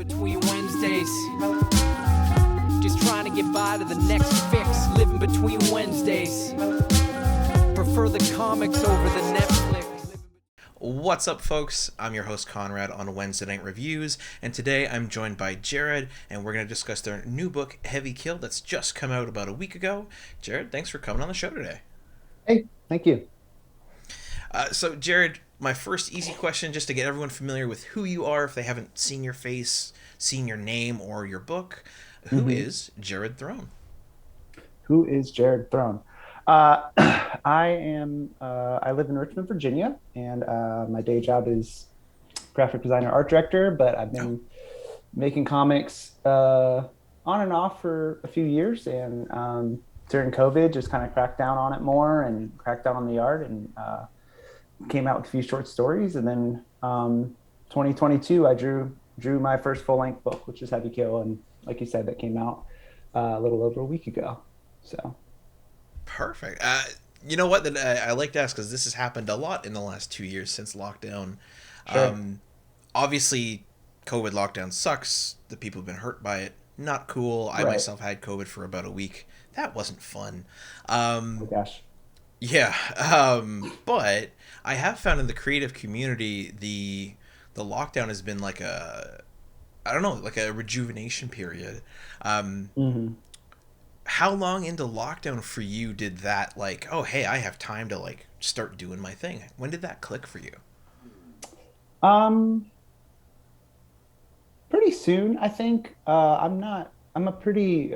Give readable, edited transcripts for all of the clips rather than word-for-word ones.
Between Wednesdays, just trying to get by to the next fix. Living between Wednesdays, prefer the comics over the Netflix. What's up, folks? I'm your host Konrad on Wednesday Night Reviews, and today I'm joined by Jared, and we're going to discuss their new book, Heavy Kill, that's just come out about a week ago. Jared, thanks for coming on the show today. Hey, thank you. So, Jared, my first easy question, just to get everyone familiar with who you are, if they haven't seen your face, seen your name, or your book. Who is Jared Throne? Who is Jared Throne? I live in Richmond, Virginia, and my day job is graphic designer, art director, but I've been making comics on and off for a few years, and during COVID, just kind of cracked down on it more and cracked down on the art, and came out with a few short stories. And then 2022, I drew my first full-length book, which is Heavy Kill, and like you said, that came out a little over a week ago. So perfect. You know what, that I like to ask, because this has happened a lot in the last 2 years since lockdown. Sure. Obviously COVID lockdown sucks. The people have been hurt by it. Not cool. I myself had COVID for about a week. That wasn't fun. Oh gosh. Yeah, but I have found in the creative community the lockdown has been like a rejuvenation period. How long into lockdown for you did that, like, oh hey, I have time to like start doing my thing? When did that click for you? Pretty soon, I think. I'm a pretty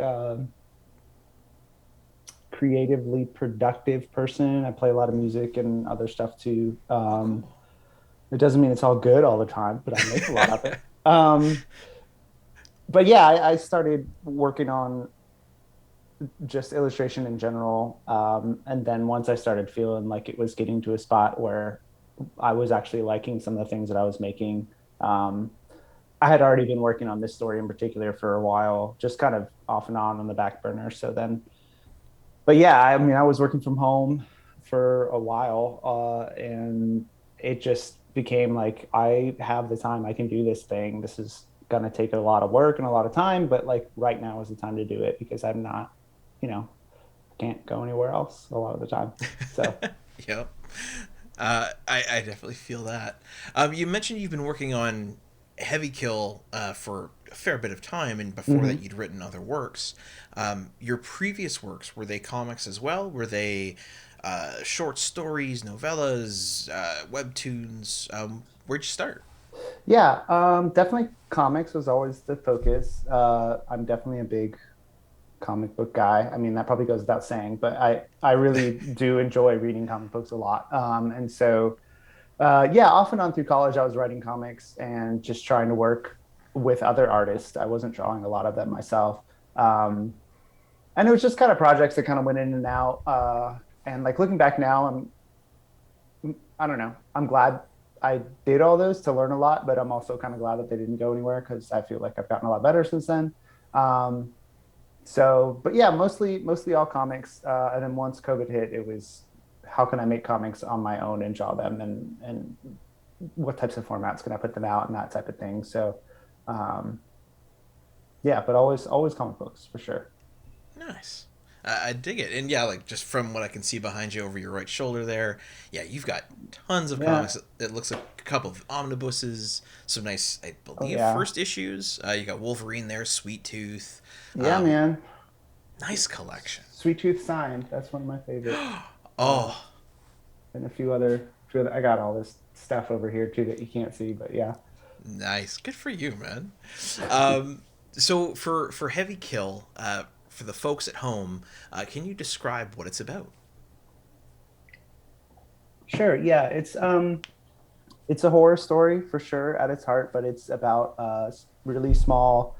creatively productive person. I play a lot of music and other stuff too. It doesn't mean it's all good all the time, but I make a lot of it. But yeah, I started working on just illustration in general. And then once I started feeling like it was getting to a spot where I was actually liking some of the things that I was making, I had already been working on this story in particular for a while, just kind of off and on the back burner. But yeah, I mean, I was working from home for a while, and it just became like, I have the time, I can do this thing. This is going to take a lot of work and a lot of time, but like right now is the time to do it, because I'm not, can't go anywhere else a lot of the time. So Yep. I definitely feel that. You mentioned you've been working on Heavy Kill for a fair bit of time, and before that you'd written other works. Your previous works, were they comics as well? Were they short stories, novellas, webtoons? Where'd you start? yeah, definitely comics was always the focus. I'm definitely a big comic book guy. I mean, that probably goes without saying, but I really do enjoy reading comic books a lot. And so yeah, off and on through college, I was writing comics and just trying to work with other artists. I wasn't drawing a lot of them myself. And it was just kind of projects that kind of went in and out. And like looking back now, I don't know, I'm glad I did all those to learn a lot, but I'm also kind of glad that they didn't go anywhere, because I feel like I've gotten a lot better since then. But yeah, mostly all comics. And then once COVID hit, it was, how can I make comics on my own and draw them, and what types of formats can I put them out, and that type of thing. So, yeah, but always comic books for sure. Nice. I dig it. And yeah, like just from what I can see behind you over your right shoulder there, yeah, you've got tons of comics. It looks like a couple of omnibuses, some nice, I believe, first issues. You got Wolverine there, Sweet Tooth. Yeah, man. Nice collection. Sweet Tooth signed. That's one of my favorites. Oh. And a few other, I got all this stuff over here too that you can't see, but yeah. Nice. Good for you, man. So for Heavy Kill, for the folks at home, can you describe what it's about? Sure. Yeah, it's a horror story for sure at its heart, but it's about a really small,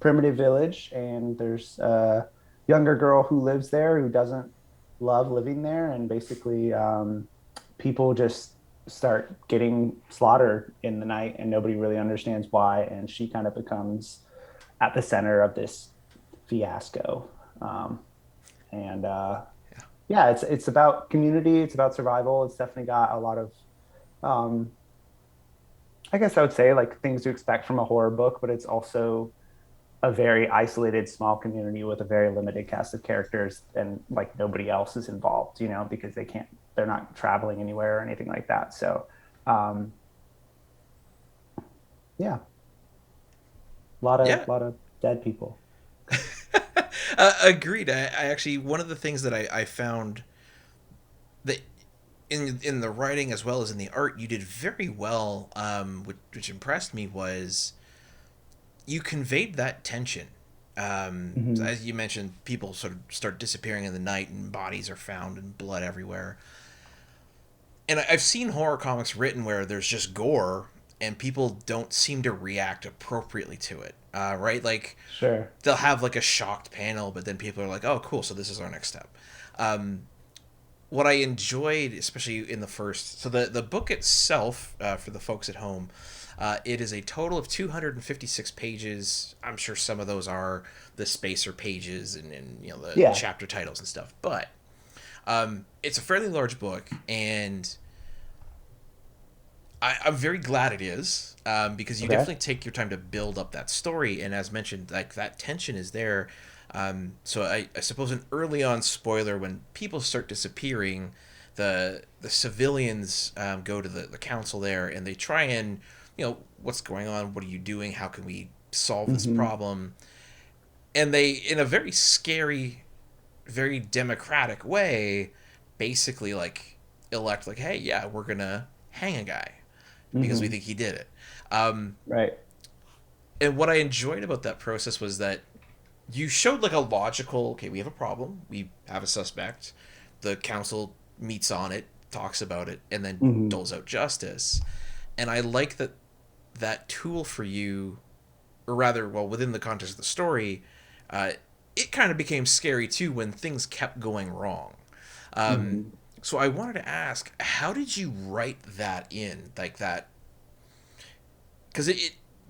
primitive village, and there's a younger girl who lives there who doesn't love living there, and basically people just start getting slaughtered in the night, and nobody really understands why, and she kind of becomes at the center of this fiasco. Yeah, it's about community, it's about survival. It's definitely got a lot of I guess I would say like things to expect from a horror book, but it's also a very isolated small community with a very limited cast of characters, and like nobody else is involved, you know, because they're not traveling anywhere or anything like that. So um yeah, Yeah. lot of dead people. Agreed. I actually, one of the things that I found that in the writing as well as in the art you did very well, which impressed me, was you conveyed that tension. Mm-hmm. As you mentioned, people sort of start disappearing in the night and bodies are found and blood everywhere. And I've seen horror comics written where there's just gore and people don't seem to react appropriately to it. Right? Like Sure. they'll have like a shocked panel, but then people are like, "Oh, cool! So this is our next step." Um, what I enjoyed, especially in the first, so the book itself, for the folks at home, it is a total of 256 pages. I'm sure some of those are the spacer pages and you know the Yeah. chapter titles and stuff, but it's a fairly large book, and I'm very glad it is, because you Okay. definitely take your time to build up that story, and as mentioned, like that tension is there. So I suppose an early on spoiler: when people start disappearing, the civilians go to the council there, and they try and, you know, what's going on? What are you doing? How can we solve this Mm-hmm. problem? And they, in a very scary, very democratic way, basically like elect like, hey, yeah, we're gonna hang a guy because we Mm-hmm. think he did it. Um, Right. and what I enjoyed about that process was that you showed like a logical, okay, we have a problem, we have a suspect, the council meets on it, talks about it, and then Mm-hmm. doles out justice. And I like that that tool for you, or rather, well, within the context of the story, uh, it kind of became scary too when things kept going wrong. Um, Mm-hmm. so I wanted to ask, how did you write that in, like that? Because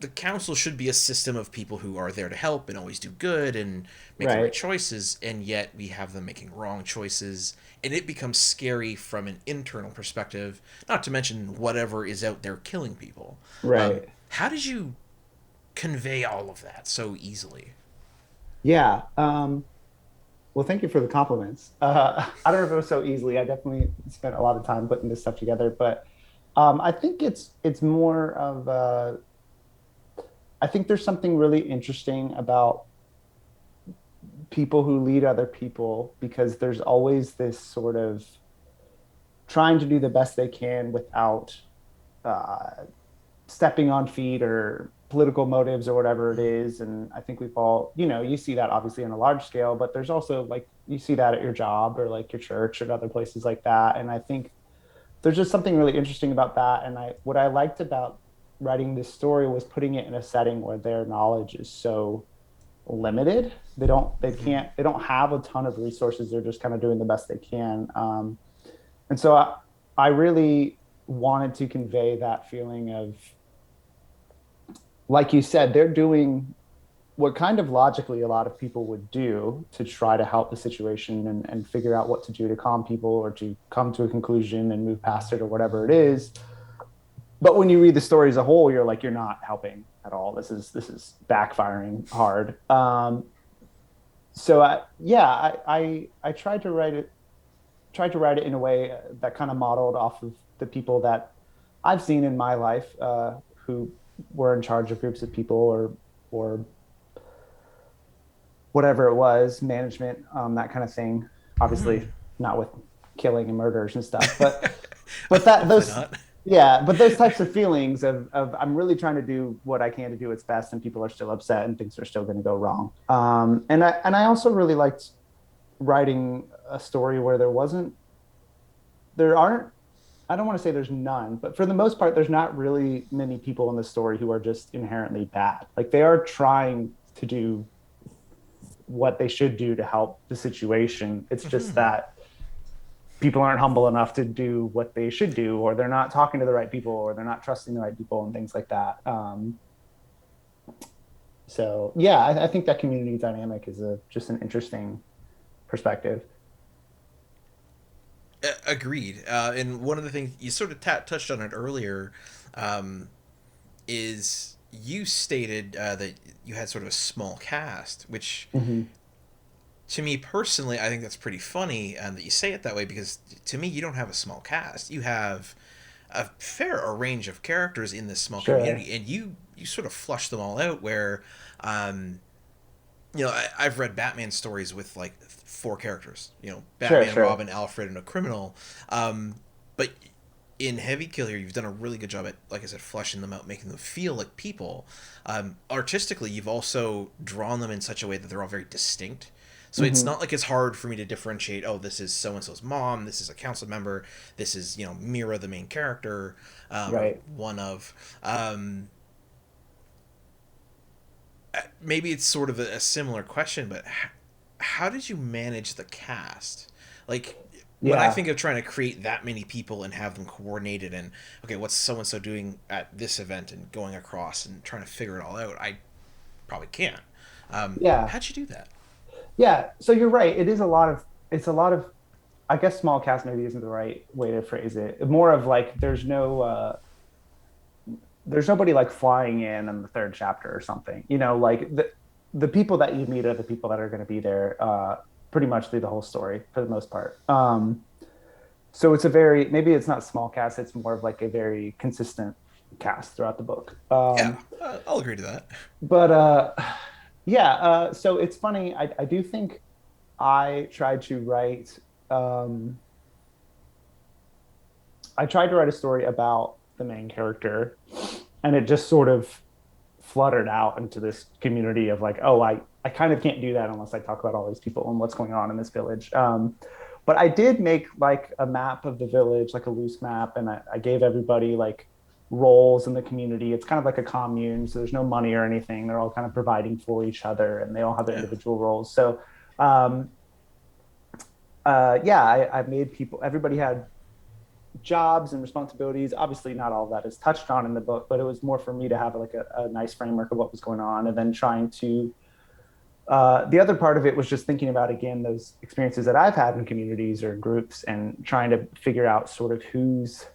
the council should be a system of people who are there to help and always do good and make the right Right. choices, and yet we have them making wrong choices, and it becomes scary from an internal perspective. Not to mention whatever is out there killing people. Right. How did you convey all of that so easily? Yeah. Well, thank you for the compliments. I don't know if it was so easily. I definitely spent a lot of time putting this stuff together, but I think it's more of I think there's something really interesting about people who lead other people, because there's always this sort of trying to do the best they can without uh, stepping on feet or political motives or whatever it Mm-hmm. is. And I think we've all, you know, you see that obviously on a large scale, but there's also like you see that at your job or like your church or other places like that. And I think there's just something really interesting about that. And what I liked about writing this story was putting it in a setting where their knowledge is so limited. Mm-hmm. They don't have a ton of resources. They're just kind of doing the best they can. And so I really wanted to convey that feeling of, like you said, they're doing what kind of logically a lot of people would do to try to help the situation and figure out what to do to calm people or to come to a conclusion and move past it or whatever it is. But when you read the story as a whole, you're like, you're not helping at all. This is backfiring hard. So I tried to write it in a way that kind of modeled off of the people that I've seen in my life, who were in charge of groups of people or whatever it was, management, that kind of thing. Mm-hmm. Obviously, not with killing and murders and stuff, but that Hopefully those not. yeah, but those types of feelings of I'm really trying to do what I can to do its best, and people are still upset, and things are still going to go wrong. And I also really liked writing a story where there aren't, I don't want to say there's none, but for the most part, there's not really many people in the story who are just inherently bad. Like they are trying to do what they should do to help the situation. It's just Mm-hmm. that people aren't humble enough to do what they should do, or they're not talking to the right people, or they're not trusting the right people, and things like that. So yeah, I think that community dynamic is just an interesting perspective. Agreed. And one of the things you sort of touched on it earlier, um, is you stated that you had sort of a small cast, which Mhm. to me personally, I think that's pretty funny that you say it that way, because to me, you don't have a small cast. You have a fair range of characters in this small Sure. community, and you sort of flush them all out. Where, um, I've read Batman stories with like four characters. Sure. Batman, Sure. Robin, Alfred, and a criminal. But in Heavy Kill here, you've done a really good job at, like I said, fleshing them out, making them feel like people. Artistically, you've also drawn them in such a way that they're all very distinct. So it's Hmm. not like it's hard for me to differentiate. Oh, this is so and so's mom. This is a council member. This is Myra, the main character, or Right. one of. Maybe it's sort of a similar question, but how did you manage the cast? Like, when I Yeah. think of trying to create that many people and have them coordinated, and okay, what's so and so doing at this event, and going across and trying to figure it all out, I probably can't. Yeah. How'd you do that? Yeah. So you're right. It is a lot of. It's a lot of. I guess small cast maybe isn't the right way to phrase it. More of like there's no. There's nobody like flying in the third chapter or something. Like the people that you meet are the people that are going to be there pretty much through the whole story for the most part. So it's a very, maybe it's not small cast, it's more of like a very consistent cast throughout the book. Yeah, I'll agree to that. But yeah, so it's funny. I do think I tried to write um, I tried to write a story about the main character, and it just sort of fluttered out into this community of like, oh, I kind of can't do that unless I talk about all these people and what's going on in this village. But I did make like a map of the village, like a loose map, and I gave everybody like roles in the community. It's kind of like a commune, so there's no money or anything. They're all kind of providing for each other, and they all have their Yeah, individual roles. So um, yeah, I made people. Everybody had jobs and responsibilities. Obviously, not all of that is touched on in the book, but it was more for me to have like a nice framework of what was going on, and then trying to. The other part of it was just thinking about again those experiences that I've had in communities or groups, and trying to figure out sort of who's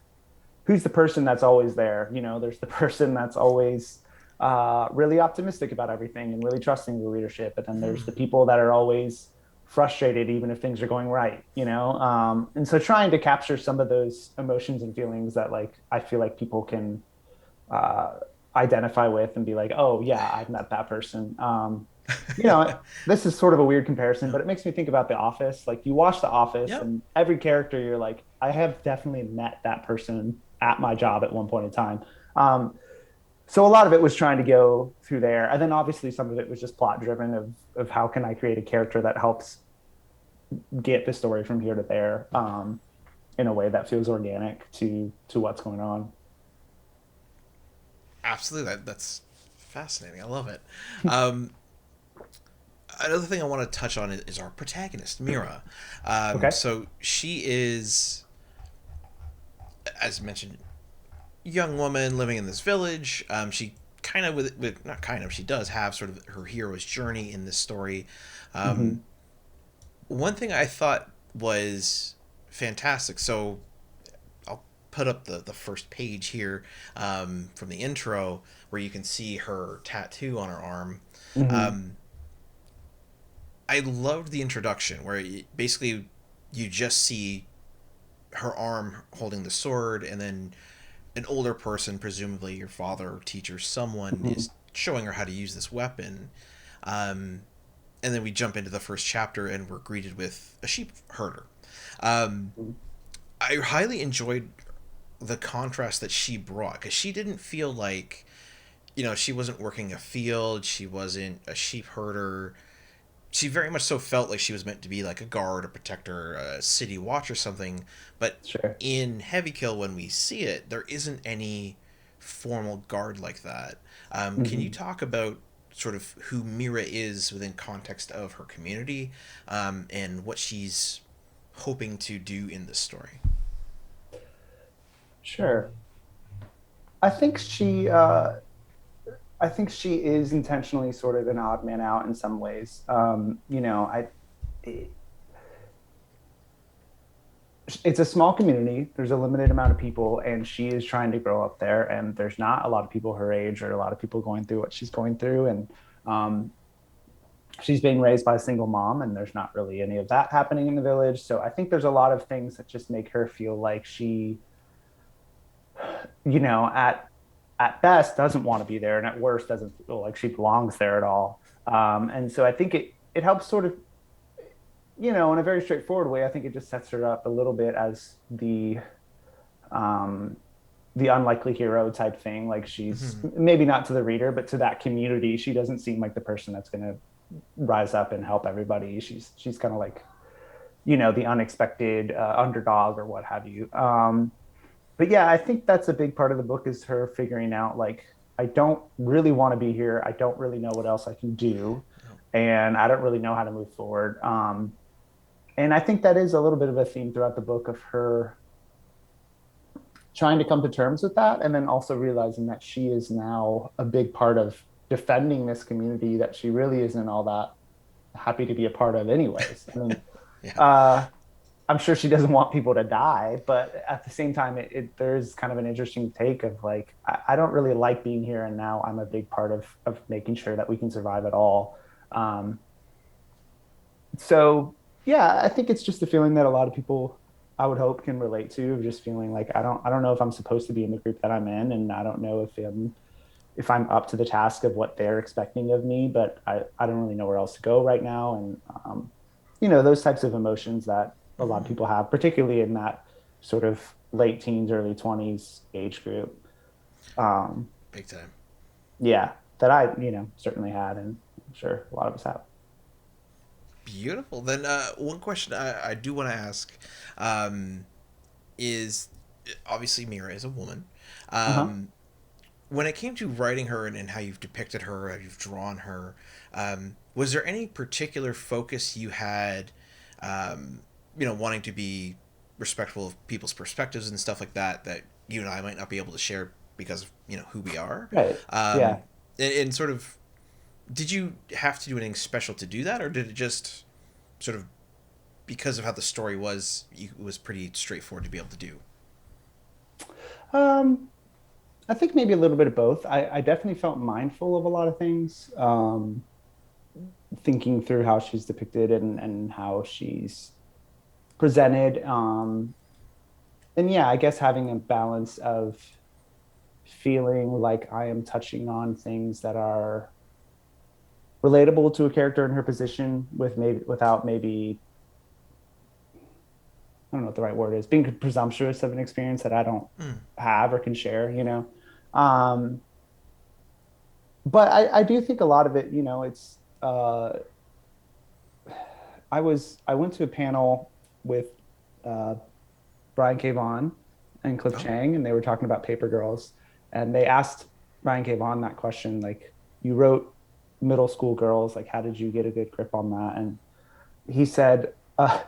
the person that's always there. There's the person that's always really optimistic about everything and really trusting the leadership, and then there's the people that are always frustrated even if things are going right. And so trying to capture some of those emotions and feelings that like I feel like people can uh, identify with and be like, oh yeah, I've met that person. You know, this is sort of a weird comparison, yeah, but it makes me think about The Office. Like you watch The Office, yep. and every character you're like, I have definitely met that person at my job at one point in time. So a lot of it was trying to go through there, and then obviously some of it was just plot driven of how can I create a character that helps get the story from here to there in a way that feels organic to what's going on. Absolutely. That's fascinating. I love it. Um, Another thing I want to touch on is our protagonist, Myra. Okay. So she is, as mentioned, young woman living in this village. She kind of with not kind of, she does have sort of her hero's journey in this story. Um, Hmm. One thing I thought was fantastic. So I'll put up the first page here from the intro, where you can see her tattoo on her arm. Hmm. Um, I loved the introduction where basically you just see her arm holding the sword, and then an older person, presumably your father or teacher, someone, Hmm. is showing her how to use this weapon. Um, and then we jump into the first chapter, and we're greeted with a sheep herder. Um, I highly enjoyed the contrast that she brought, because she didn't feel like, she wasn't working a field, she wasn't a sheep herder. She very much so felt like she was meant to be like a guard, a protector, a city watch or something. But Sure. in Heavy Kill, when we see it, there isn't any formal guard like that. Can you Hmm. talk about sort of who Mira is within context of her community, and what she's hoping to do in this story? Sure. I think she I think she is intentionally sort of an odd man out in some ways. it's a small community. There's a limited amount of people, and she is trying to grow up there. And there's not a lot of people her age or a lot of people going through what she's going through. And um, she's being raised by a single mom, and there's not really any of that happening in the village. So I think there's a lot of things that just make her feel like she, at best doesn't want to be there, and at worst doesn't feel like she belongs there at all. And so I think it helps sort of, in a very straightforward way. I think it just sets her up a little bit as um, the unlikely hero type thing. Like she's maybe not to the reader, but to that community, she doesn't seem like the person that's going to rise up and help everybody. She's kind of like, the unexpected underdog or what have you. But yeah, I think that's a big part of the book is her figuring out like, I don't really want to be here. I don't really know what else I can do. And I don't really know how to move forward. And I think that is a little bit of a theme throughout the book of her trying to come to terms with that. And then also realizing that she is now a big part of defending this community that she really isn't all that happy to be a part of anyways. I mean, yeah. I'm sure she doesn't want people to die, but at the same time, there's kind of an interesting take of like, I don't really like being here, and now I'm a big part of making sure that we can survive at all. So yeah, I think it's just a feeling that a lot of people, I would hope, can relate to, of just feeling like I don't know if I'm supposed to be in the group that I'm in, and I don't know if I'm up to the task of what they're expecting of me, but I don't really know where else to go right now. And those types of emotions that a lot of people have, particularly in that sort of late teens, early 20s age group. Big time. Yeah, that I, certainly had, and I'm sure a lot of us have. Beautiful. Then one question I do want to ask is, obviously Myra is a woman. When it came to writing her and how you've depicted her, how you've drawn her, was there any particular focus you had, wanting to be respectful of people's perspectives and stuff like that, that you and I might not be able to share because of, who we are? Right. Yeah. And sort of, did you have to do anything special to do that, or did it just sort of, because of how the story was, it was pretty straightforward to be able to do? I think maybe a little bit of both. I definitely felt mindful of a lot of things, thinking through how she's depicted and how she's presented. And yeah, I guess having a balance of feeling like I am touching on things that are relatable to a character in her position without maybe, I don't know what the right word is, being presumptuous of an experience that I don't have or can share, But I do think a lot of it, it's, I went to a panel with Brian K. Vaughan and Cliff Chang, and they were talking about Paper Girls, and they asked Brian K. Vaughan that question, like, you wrote middle school girls, like, how did you get a good grip on that? And he said a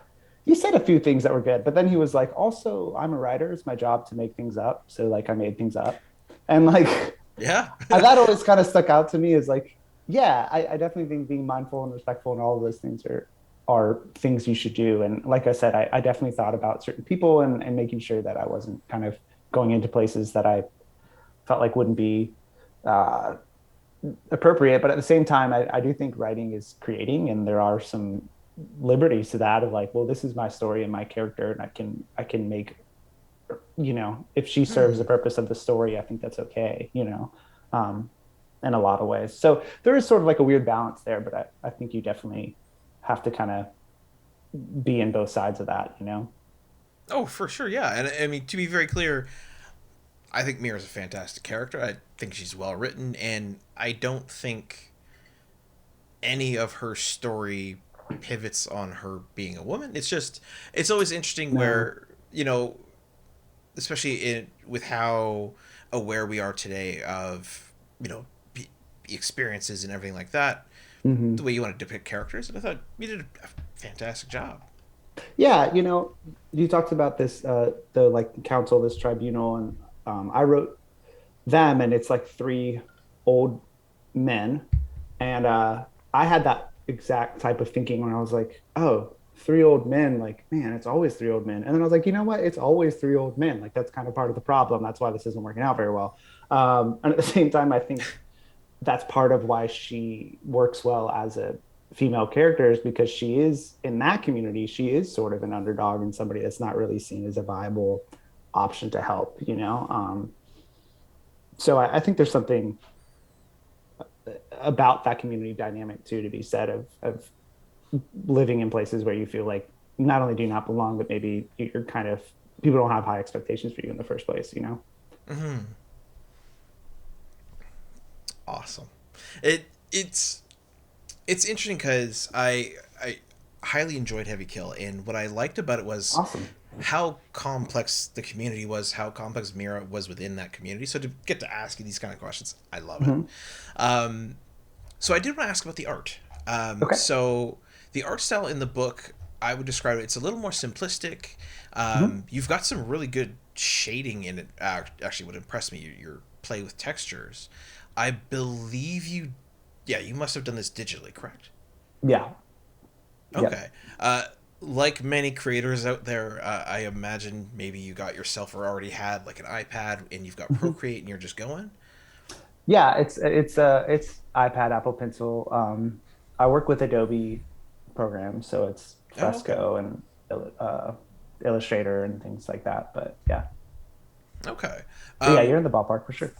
few things that were good, but then he was like, also, I'm a writer, it's my job to make things up, so like I made things up. And like, yeah. that always kind of stuck out to me as like, yeah, I definitely think being mindful and respectful and all of those things are things you should do. And like I said, I definitely thought about certain people and making sure that I wasn't kind of going into places that I felt like wouldn't be appropriate. But at the same time, I do think writing is creating, and there are some liberties to that of like, well, this is my story and my character, and I can make, if she serves the purpose of the story, I think that's okay, in a lot of ways. So there is sort of like a weird balance there, but I think you definitely have to kind of be in both sides of that, Oh, for sure. Yeah. And I mean, to be very clear, I think Mira's a fantastic character. I think she's well written, and I don't think any of her story pivots on her being a woman. It's always interesting where, especially with how aware we are today of, experiences and everything like that, the way you want to depict characters. And I thought you did a fantastic job. Yeah. You talked about this, the like council, this tribunal, and I wrote them, and it's like three old men. And I had that exact type of thinking when I was like, oh, three old men, like, man, it's always three old men. And then I was like, you know what? It's always three old men. Like, that's kind of part of the problem. That's why this isn't working out very well. And at the same time, I think that's part of why she works well as a female character, is because she is in that community. She is sort of an underdog and somebody that's not really seen as a viable option to help, you know? So I think there's something about that community dynamic too to be said of living in places where you feel like not only do you not belong, but maybe you're kind of, people don't have high expectations for you in the first place, you know? Mm-hmm. Awesome. It's interesting because I highly enjoyed Heavy Kill, and what I liked about it was Awesome. how complex the community was, how complex Myra was within that community. So to get to ask you these kind of questions, I love it. So I did want to ask about the art. Okay. So the art style in the book, I would describe it, it's a little more simplistic. You've got some really good shading in it. Actually, what impressed me, your play with textures. I believe you must have done this digitally, correct? Yeah. Okay. Like many creators out there, I imagine maybe you got yourself or already had like an iPad and you've got Procreate and you're just going. Yeah, it's iPad, Apple Pencil. I work with Adobe programs, so it's Fresco and Illustrator and things like that. But yeah. Okay. Yeah, you're in the ballpark for sure.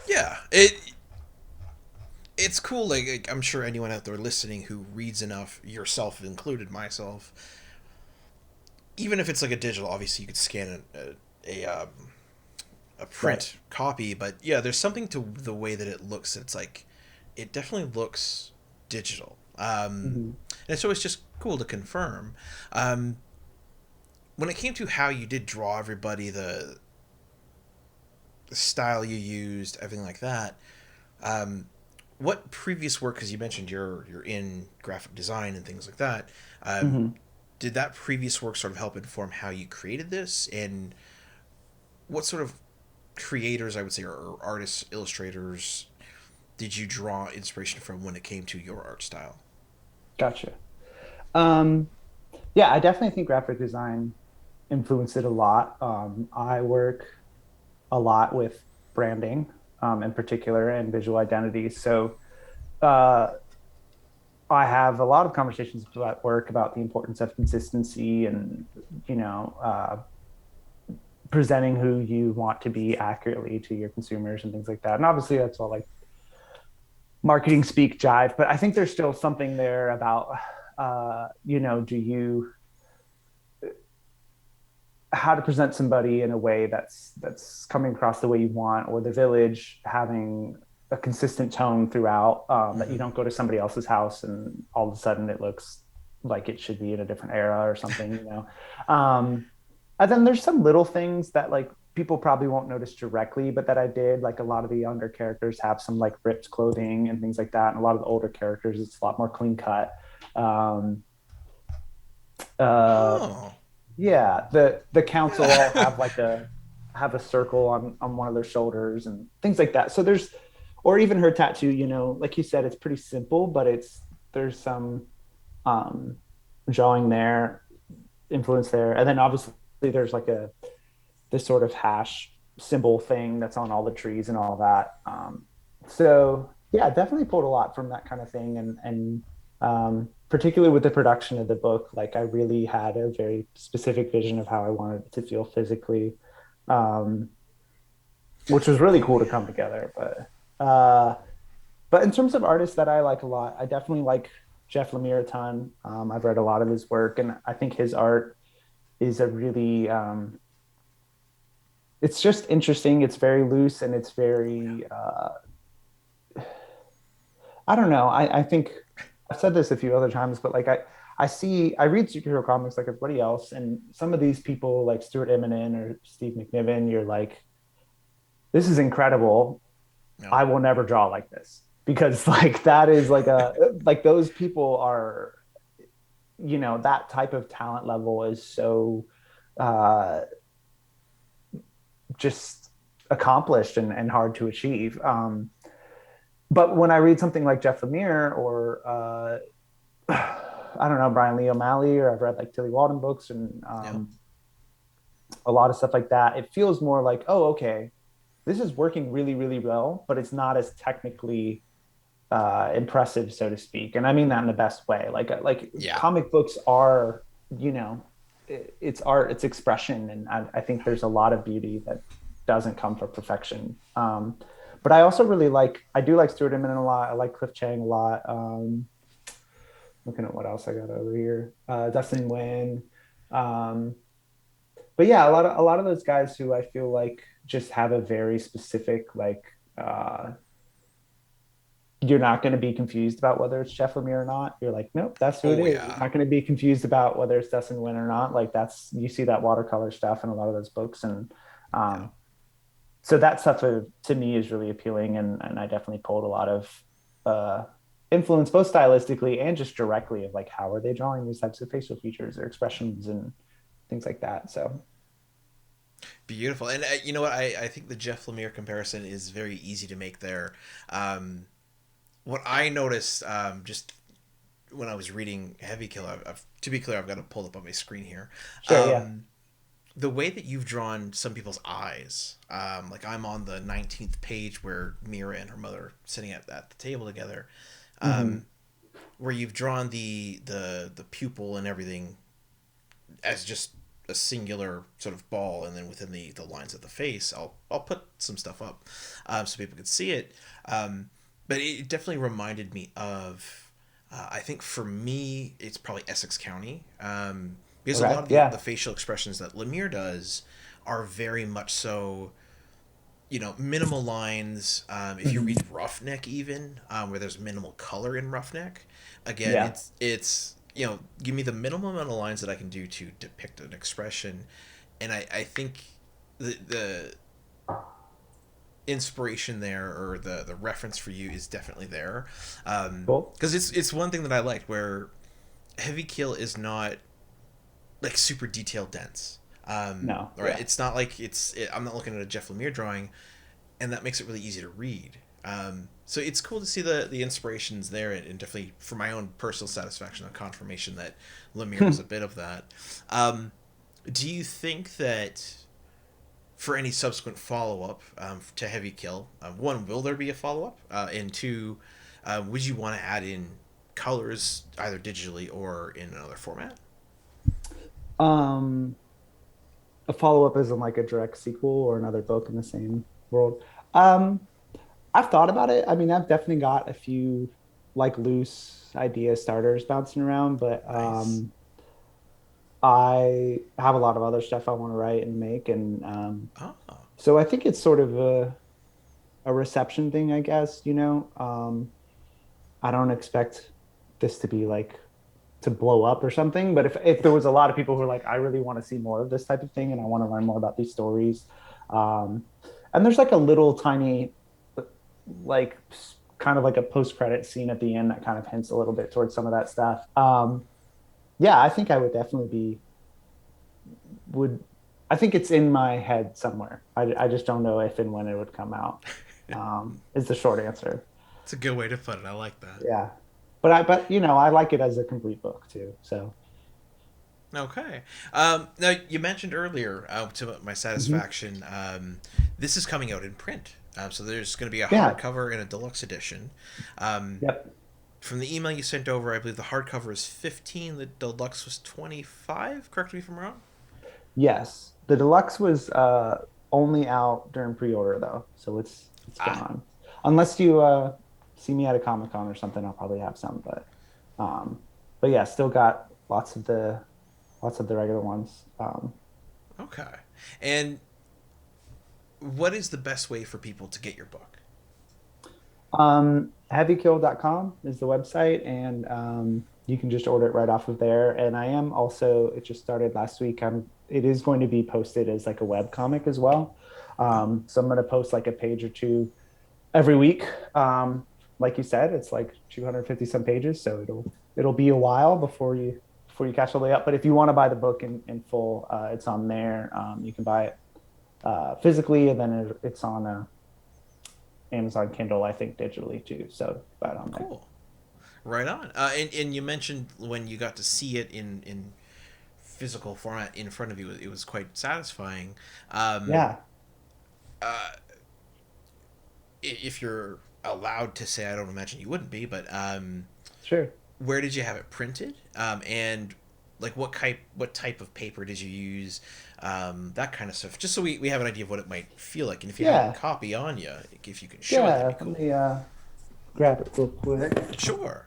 Yeah, it's cool. Like I'm sure anyone out there listening who reads enough, yourself included, myself, even if it's like a digital, obviously you could scan a print copy, but yeah, there's something to the way that it looks. It's like it definitely looks digital, and so it's just cool to confirm. When it came to how you did draw everybody, the style you used, everything like that. What previous work? Because you mentioned you're in graphic design and things like that. Did that previous work sort of help inform how you created this, and what sort of creators, I would say, or artists, illustrators, did you draw inspiration from when it came to your art style? Gotcha. Yeah, I definitely think graphic design influenced it a lot. I work a lot with branding, in particular, and visual identity. So uh, I have a lot of conversations about work about the importance of consistency and, you know, presenting who you want to be accurately to your consumers and things like that. And obviously that's all like marketing speak jive, but I think there's still something there about, you know, how to present somebody in a way that's coming across the way you want, or the village having a consistent tone throughout, that you don't go to somebody else's house and all of a sudden it looks like it should be in a different era or something, you know. And then there's some little things that like people probably won't notice directly, but that I did. Like a lot of the younger characters have some like ripped clothing and things like that, and a lot of the older characters, it's a lot more clean cut. Oh. Yeah, the council all have a circle on one of their shoulders and things like that. So there's, or even her tattoo, you know, like you said, it's pretty simple, but there's some drawing there, influence there, and then obviously there's like this sort of hash symbol thing that's on all the trees and all that. So yeah, definitely pulled a lot from that kind of thing, and particularly with the production of the book, like I really had a very specific vision of how I wanted it to feel physically, which was really cool to come together. But in terms of artists that I like a lot, I definitely like Jeff Lemire a ton. I've read a lot of his work, and I think his art is a really, it's just interesting. It's very loose, and it's very, I don't know. I think I've said this a few other times, but like I read superhero comics like everybody else, and some of these people like Stuart Immonen or Steve McNiven, you're like, this is incredible. No. I will never draw like this, because like that is like like those people are, you know, that type of talent level is so just accomplished and hard to achieve. But when I read something like Jeff Lemire I don't know, Brian Lee O'Malley, or I've read like Tilly Walden books, and Yeah. a lot of stuff like that. It feels more like, oh, okay, this is working really, really well, but it's not as technically impressive, so to speak. And I mean that in the best way. Like Yeah. comic books are, you know, it's art, it's expression, and I think there's a lot of beauty that doesn't come from perfection. But I also really like, I do like Stuart Immonen a lot. I like Cliff Chang a lot. Looking at what else I got over here, Dustin Nguyen. Um, but yeah, a lot of those guys who I feel like just have a very specific like. You're not going to be confused about whether it's Jeff Lemire or not. You're like, nope, that's who it Oh is. You're yeah. not going to be confused about whether it's Dustin Nguyen or not. Like that's, you see that watercolor stuff in a lot of those books, and Yeah. so that stuff to me is really appealing, and I definitely pulled a lot of uh, influence, both stylistically and just directly, of like how are they drawing these types of facial features or expressions and things like that. So Beautiful. And you know what? I think the Jeff Lemire comparison is very easy to make there. What I noticed just when I was reading Heavy Kill, to be clear, I've got it pulled up on my screen here. sure, yeah, Um, the way that you've drawn some people's eyes, like I'm on the 19th page where Myra and her mother are sitting at the table together, mm-hmm. where you've drawn the pupil and everything as just a singular sort of ball, and then within the lines of the face, I'll put some stuff up so people can see it. But it definitely reminded me of, I think for me, it's probably Essex County. Because a Okay, lot of the yeah, facial expressions that Lemire does are very much so, minimal lines. If you mm-hmm. read Roughneck, even where there's minimal color in Roughneck, again, Yeah, it's give me the minimum amount of lines that I can do to depict an expression, and I think the inspiration there, or the reference for you, is definitely there, cool. because it's one thing that I liked, where Heavy Kill is not like super detailed dense. No, Right, yeah. it's not like I'm not looking at a Jeff Lemire drawing, and that makes it really easy to read. So it's cool to see the inspirations there, and definitely for my own personal satisfaction, a confirmation that Lemire was a bit of that. Do you think that for any subsequent follow up to Heavy Kill, one, will there be a follow up? And two, would you want to add in colors either digitally or in another format? Um, a follow up isn't like a direct sequel or another book in the same world. Um, I've thought about it. I mean, I've definitely got a few like loose idea starters bouncing around, but Nice. I have a lot of other stuff I want to write and make, and Oh, so I think it's sort of a reception thing, I guess. I don't expect this to be like to blow up or something, but if there was a lot of people who are like, I really want to see more of this type of thing, and I want to learn more about these stories, um, and there's like a little tiny like kind of like a post credit scene at the end that kind of hints a little bit towards some of that stuff. Yeah, I think I would definitely be would I think it's in my head somewhere. I just don't know if and when it would come out. Is the short answer. it's a good way to put it. I like that. Yeah, but I like it as a complete book too. So Okay. Now you mentioned earlier, to my mhm. satisfaction, this is coming out in print. So there's going to be a Yeah, hardcover and a deluxe edition. Um, yep, from the email you sent over, I believe the hardcover is 15. The deluxe was 25. Correct me if I'm wrong. yes. The deluxe was only out during pre-order though, so it's Ah, gone. Unless you see me at a ComicCon or something, I'll probably have some. Um, but yeah, still got lots of the regular ones. okay. And what is the best way for people to get your book? Heavykill.com is the website, and you can just order it right off of there. And I am also, it just started last week. It is going to be posted as like a web comic as well. Oh, So I'm going to post like a page or two every week. Like you said, it's like 250 some pages, so it'll be a while before you catch all the way up. But if you want to buy the book in full, it's on there. You can buy it physically, and then it's on Amazon Kindle, I think digitally too. So buy it on there. cool. Right on. And you mentioned when you got to see it in physical format in front of you, it was quite satisfying. Yeah, If you're allowed to say, I don't imagine you wouldn't be, but sure. where did you have it printed? And like what type of paper did you use? That kind of stuff. Just so we have an idea of what it might feel like. And if you have a Yeah, copy on you, if you can show it, that'd yeah. be Let cool. me grab it real quick. Sure.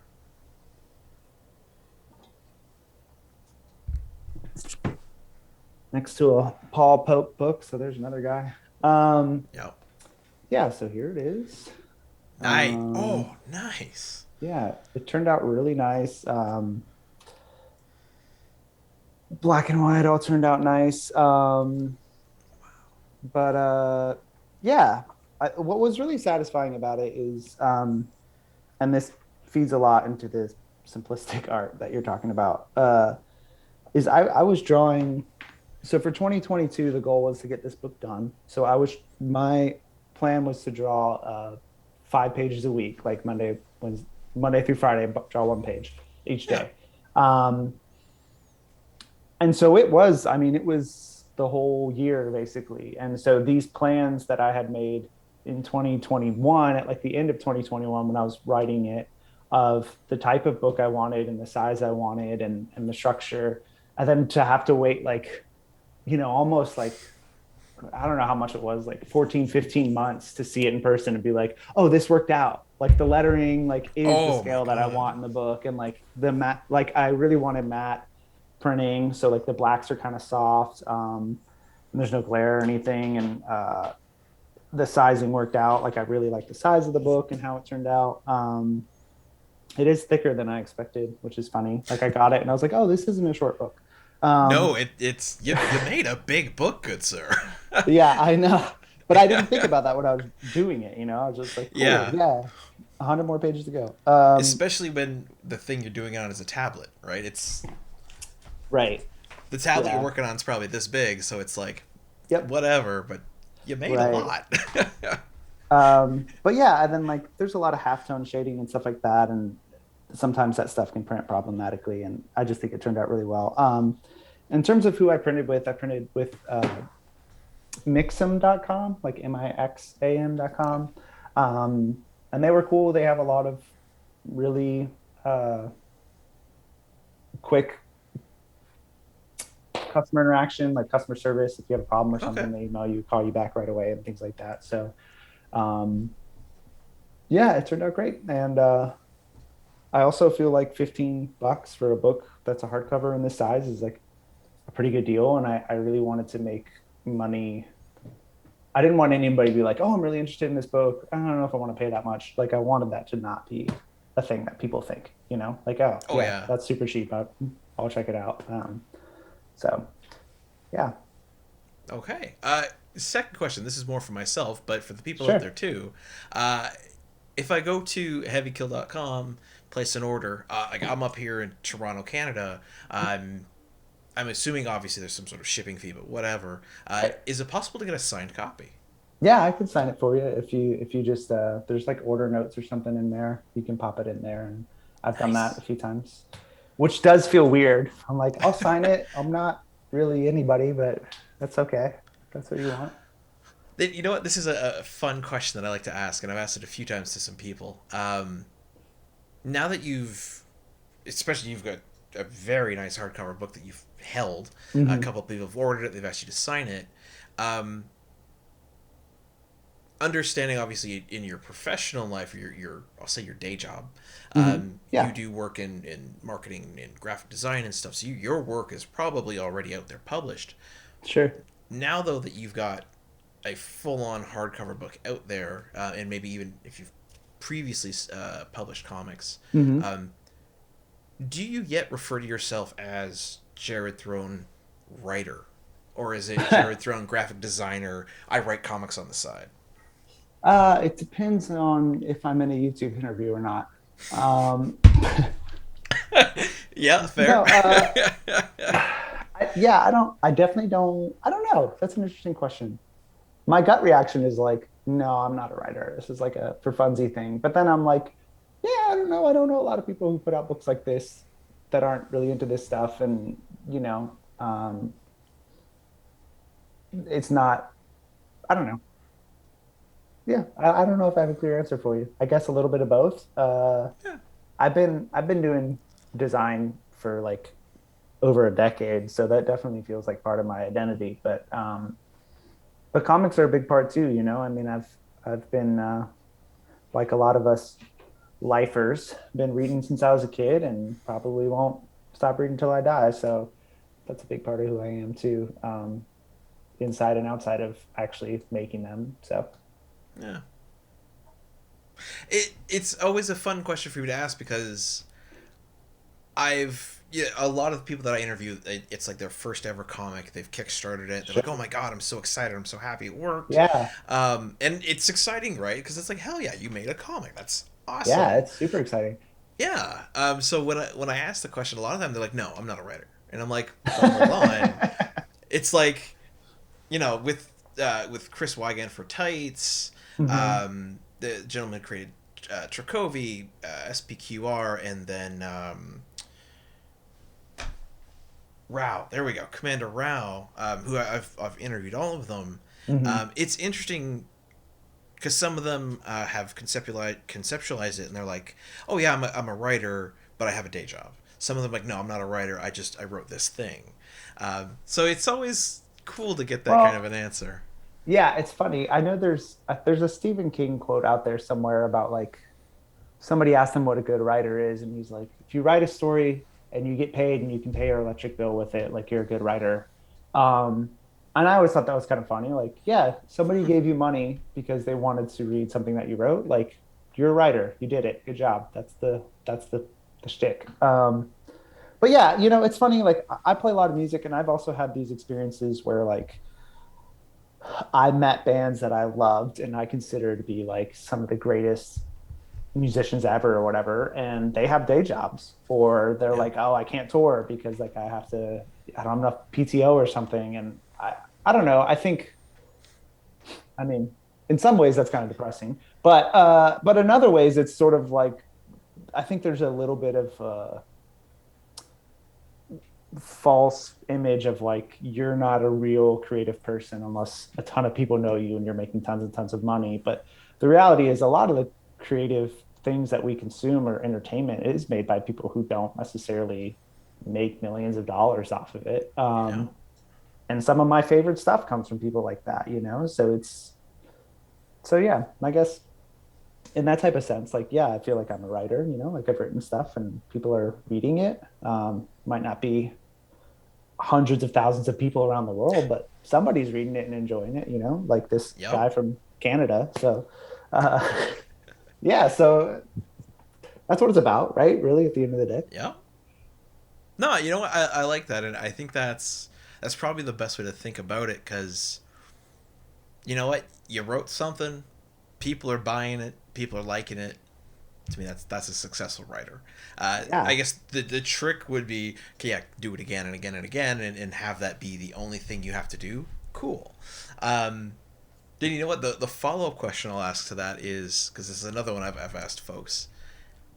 Next to a Paul Pope book, so there's another guy. Yep. Yeah, so here it is. Nice. Um, Oh, nice. yeah, it turned out really nice. Black and white all turned out nice. But yeah, what was really satisfying about it is, and this feeds a lot into this simplistic art that you're talking about, is I was drawing. So for 2022, the goal was to get this book done. So my plan was to draw 5 pages a week, like Monday through Friday, draw 1 page each day. And so it was, I mean, it was the whole year basically. And so these plans that I had made in 2021, at like the end of 2021, when I was writing it, of the type of book I wanted and the size I wanted and the structure, and then to have to wait like, almost like, I don't know how much it was, like 14, 15 months to see it in person and be like, oh, this worked out. Like the lettering, like is the scale that I want in the book. And like the matte, like I really wanted matte printing. So like the blacks are kind of soft. And there's no glare or anything. And the sizing worked out. Like I really like the size of the book and how it turned out. It is thicker than I expected, which is funny. Like I got it and I was like, oh, this isn't a short book. No, it's you made a big book, good sir. Yeah, I know. But I didn't think about that when I was doing it, I was just like, cool, Yeah. 100 more pages to go. Especially when the thing you're doing it on is a tablet, right? It's Right. the tablet Yeah. you're working on is probably this big, so it's like, Yep. whatever, but you made a Right. lot. But yeah, and then like there's a lot of halftone shading and stuff like that, and sometimes that stuff can print problematically, and I just think it turned out really well. In terms of who I printed with Mixam.com, like Mixam.com. And they were cool. They have a lot of really quick customer interaction, like customer service. If you have a problem or something, they email you, call you back right away, and things like that. So, yeah, it turned out great. And I also feel like $15 for a book that's a hardcover in this size is like a pretty good deal. And I really wanted to make money. I didn't want anybody to be like, oh, I'm really interested in this book. I don't know if I want to pay that much. Like I wanted that to not be a thing that people think, like, oh yeah, that's super cheap. I'll check it out. So yeah. Okay. Second question. This is more for myself, but for the people Sure. out there too. If I go to heavykill.com, place an order, like I'm up here in Toronto, Canada, I'm assuming obviously there's some sort of shipping fee, but whatever. Is it possible to get a signed copy? Yeah, I can sign it for you if you just there's like order notes or something in there. You can pop it in there, and I've done that a few times, which does feel weird. I'm like, I'll sign it. I'm not really anybody, but that's okay. That's what you want. You know what? This is a fun question that I like to ask, and I've asked it a few times to some people. Now that especially you've got a very nice hardcover book that you've held, a couple of people have ordered it, they've asked you to sign it. Understanding, obviously, in your professional life, your I'll say your day job, you do work in marketing and graphic design and stuff, so your work is probably already out there published. Sure. Now, though, that you've got a full-on hardcover book out there, and maybe even if you've previously published comics, do you yet refer to yourself as Jared Throne writer, or is it Jared Throne graphic designer? I write comics on the side. It depends on if I'm in a YouTube interview or not. Yeah, fair. No, I definitely don't. I don't know. That's an interesting question. My gut reaction is like, no, I'm not a writer. This is like a for funsy thing. But then I'm like, yeah, don't know. I don't know a lot of people who put out books like this that aren't really into this stuff, and you know, it's not. I don't know. Yeah, I don't know if I have a clear answer for you. I guess a little bit of both. Yeah. I've been doing design for like over a decade, so that definitely feels like part of my identity. But comics are a big part too. You know, I mean, I've been like a lot of us lifers, been reading since I was a kid, and probably won't stop reading until I die. So that's a big part of who I am too, inside and outside of actually making them. So Yeah. It's always a fun question for you to ask because yeah, a lot of people that I interview, it's like their first ever comic. They've kickstarted it. They're like, "Oh my god, I'm so excited! I'm so happy it worked." yeah, And it's exciting, right? Because it's like, hell yeah, you made a comic. That's yeah, awesome. it's super exciting. Yeah. So when I ask the question, a lot of them they're like, "No, I'm not a writer," and I'm like, "Well, hold on." It's like, with Chris Weigand for Tights, Hmm. the gentleman created Trakovi, SPQR, and then Rao. There we go, Commander Rao, who I've interviewed all of them. Hmm. It's interesting because some of them have conceptualized it, and they're like, "Oh yeah, I'm a writer, but I have a day job." Some of them are like, "No, I'm not a writer. I wrote this thing." So it's always cool to get that kind of Well, an answer. yeah, it's funny. I know there's a Stephen King quote out there somewhere about like somebody asked him what a good writer is, and he's like, if you write a story and you get paid and you can pay your electric bill with it, like you're a good writer. Um, and I always thought that was kind of funny. Like, yeah, somebody gave you money because they wanted to read something that you wrote. Like, you're a writer. You did it. Good job. That's the shtick. But yeah, you know, it's funny. Like, I play a lot of music, and I've also had these experiences where like I met bands that I loved and I consider to be like some of the greatest musicians ever or whatever, and they have day jobs, or they're Yeah. like, oh, I can't tour because like I don't have enough PTO or something. And I don't know. I mean, in some ways that's kind of depressing, but in other ways it's sort of like, I think there's a little bit of false image of like you're not a real creative person unless a ton of people know you and you're making tons and tons of money. But the reality is a lot of the creative things that we consume or entertainment is made by people who don't necessarily make millions of dollars off of it. Yeah. And some of my favorite stuff comes from people like that, you know? So yeah, I guess in that type of sense, like, yeah, I feel like I'm a writer, you know, like I've written stuff and people are reading it. Might not be hundreds of thousands of people around the world, but somebody's reading it and enjoying it, you know, like this Yep. guy from Canada. So, uh, yeah, so that's what it's about, right? Really, at the end of the day. Yep. No, you know what? I like that, and I think that's probably the best way to think about it. Because you know what, you wrote something, people are buying it, people are liking it. To me, that's a successful writer. I Yeah. guess the trick would be, okay, yeah, do it again and again and again, and have that be the only thing you have to do. Cool. Um, then you know what, the follow up question I'll ask to that is, because this is another one I've asked folks.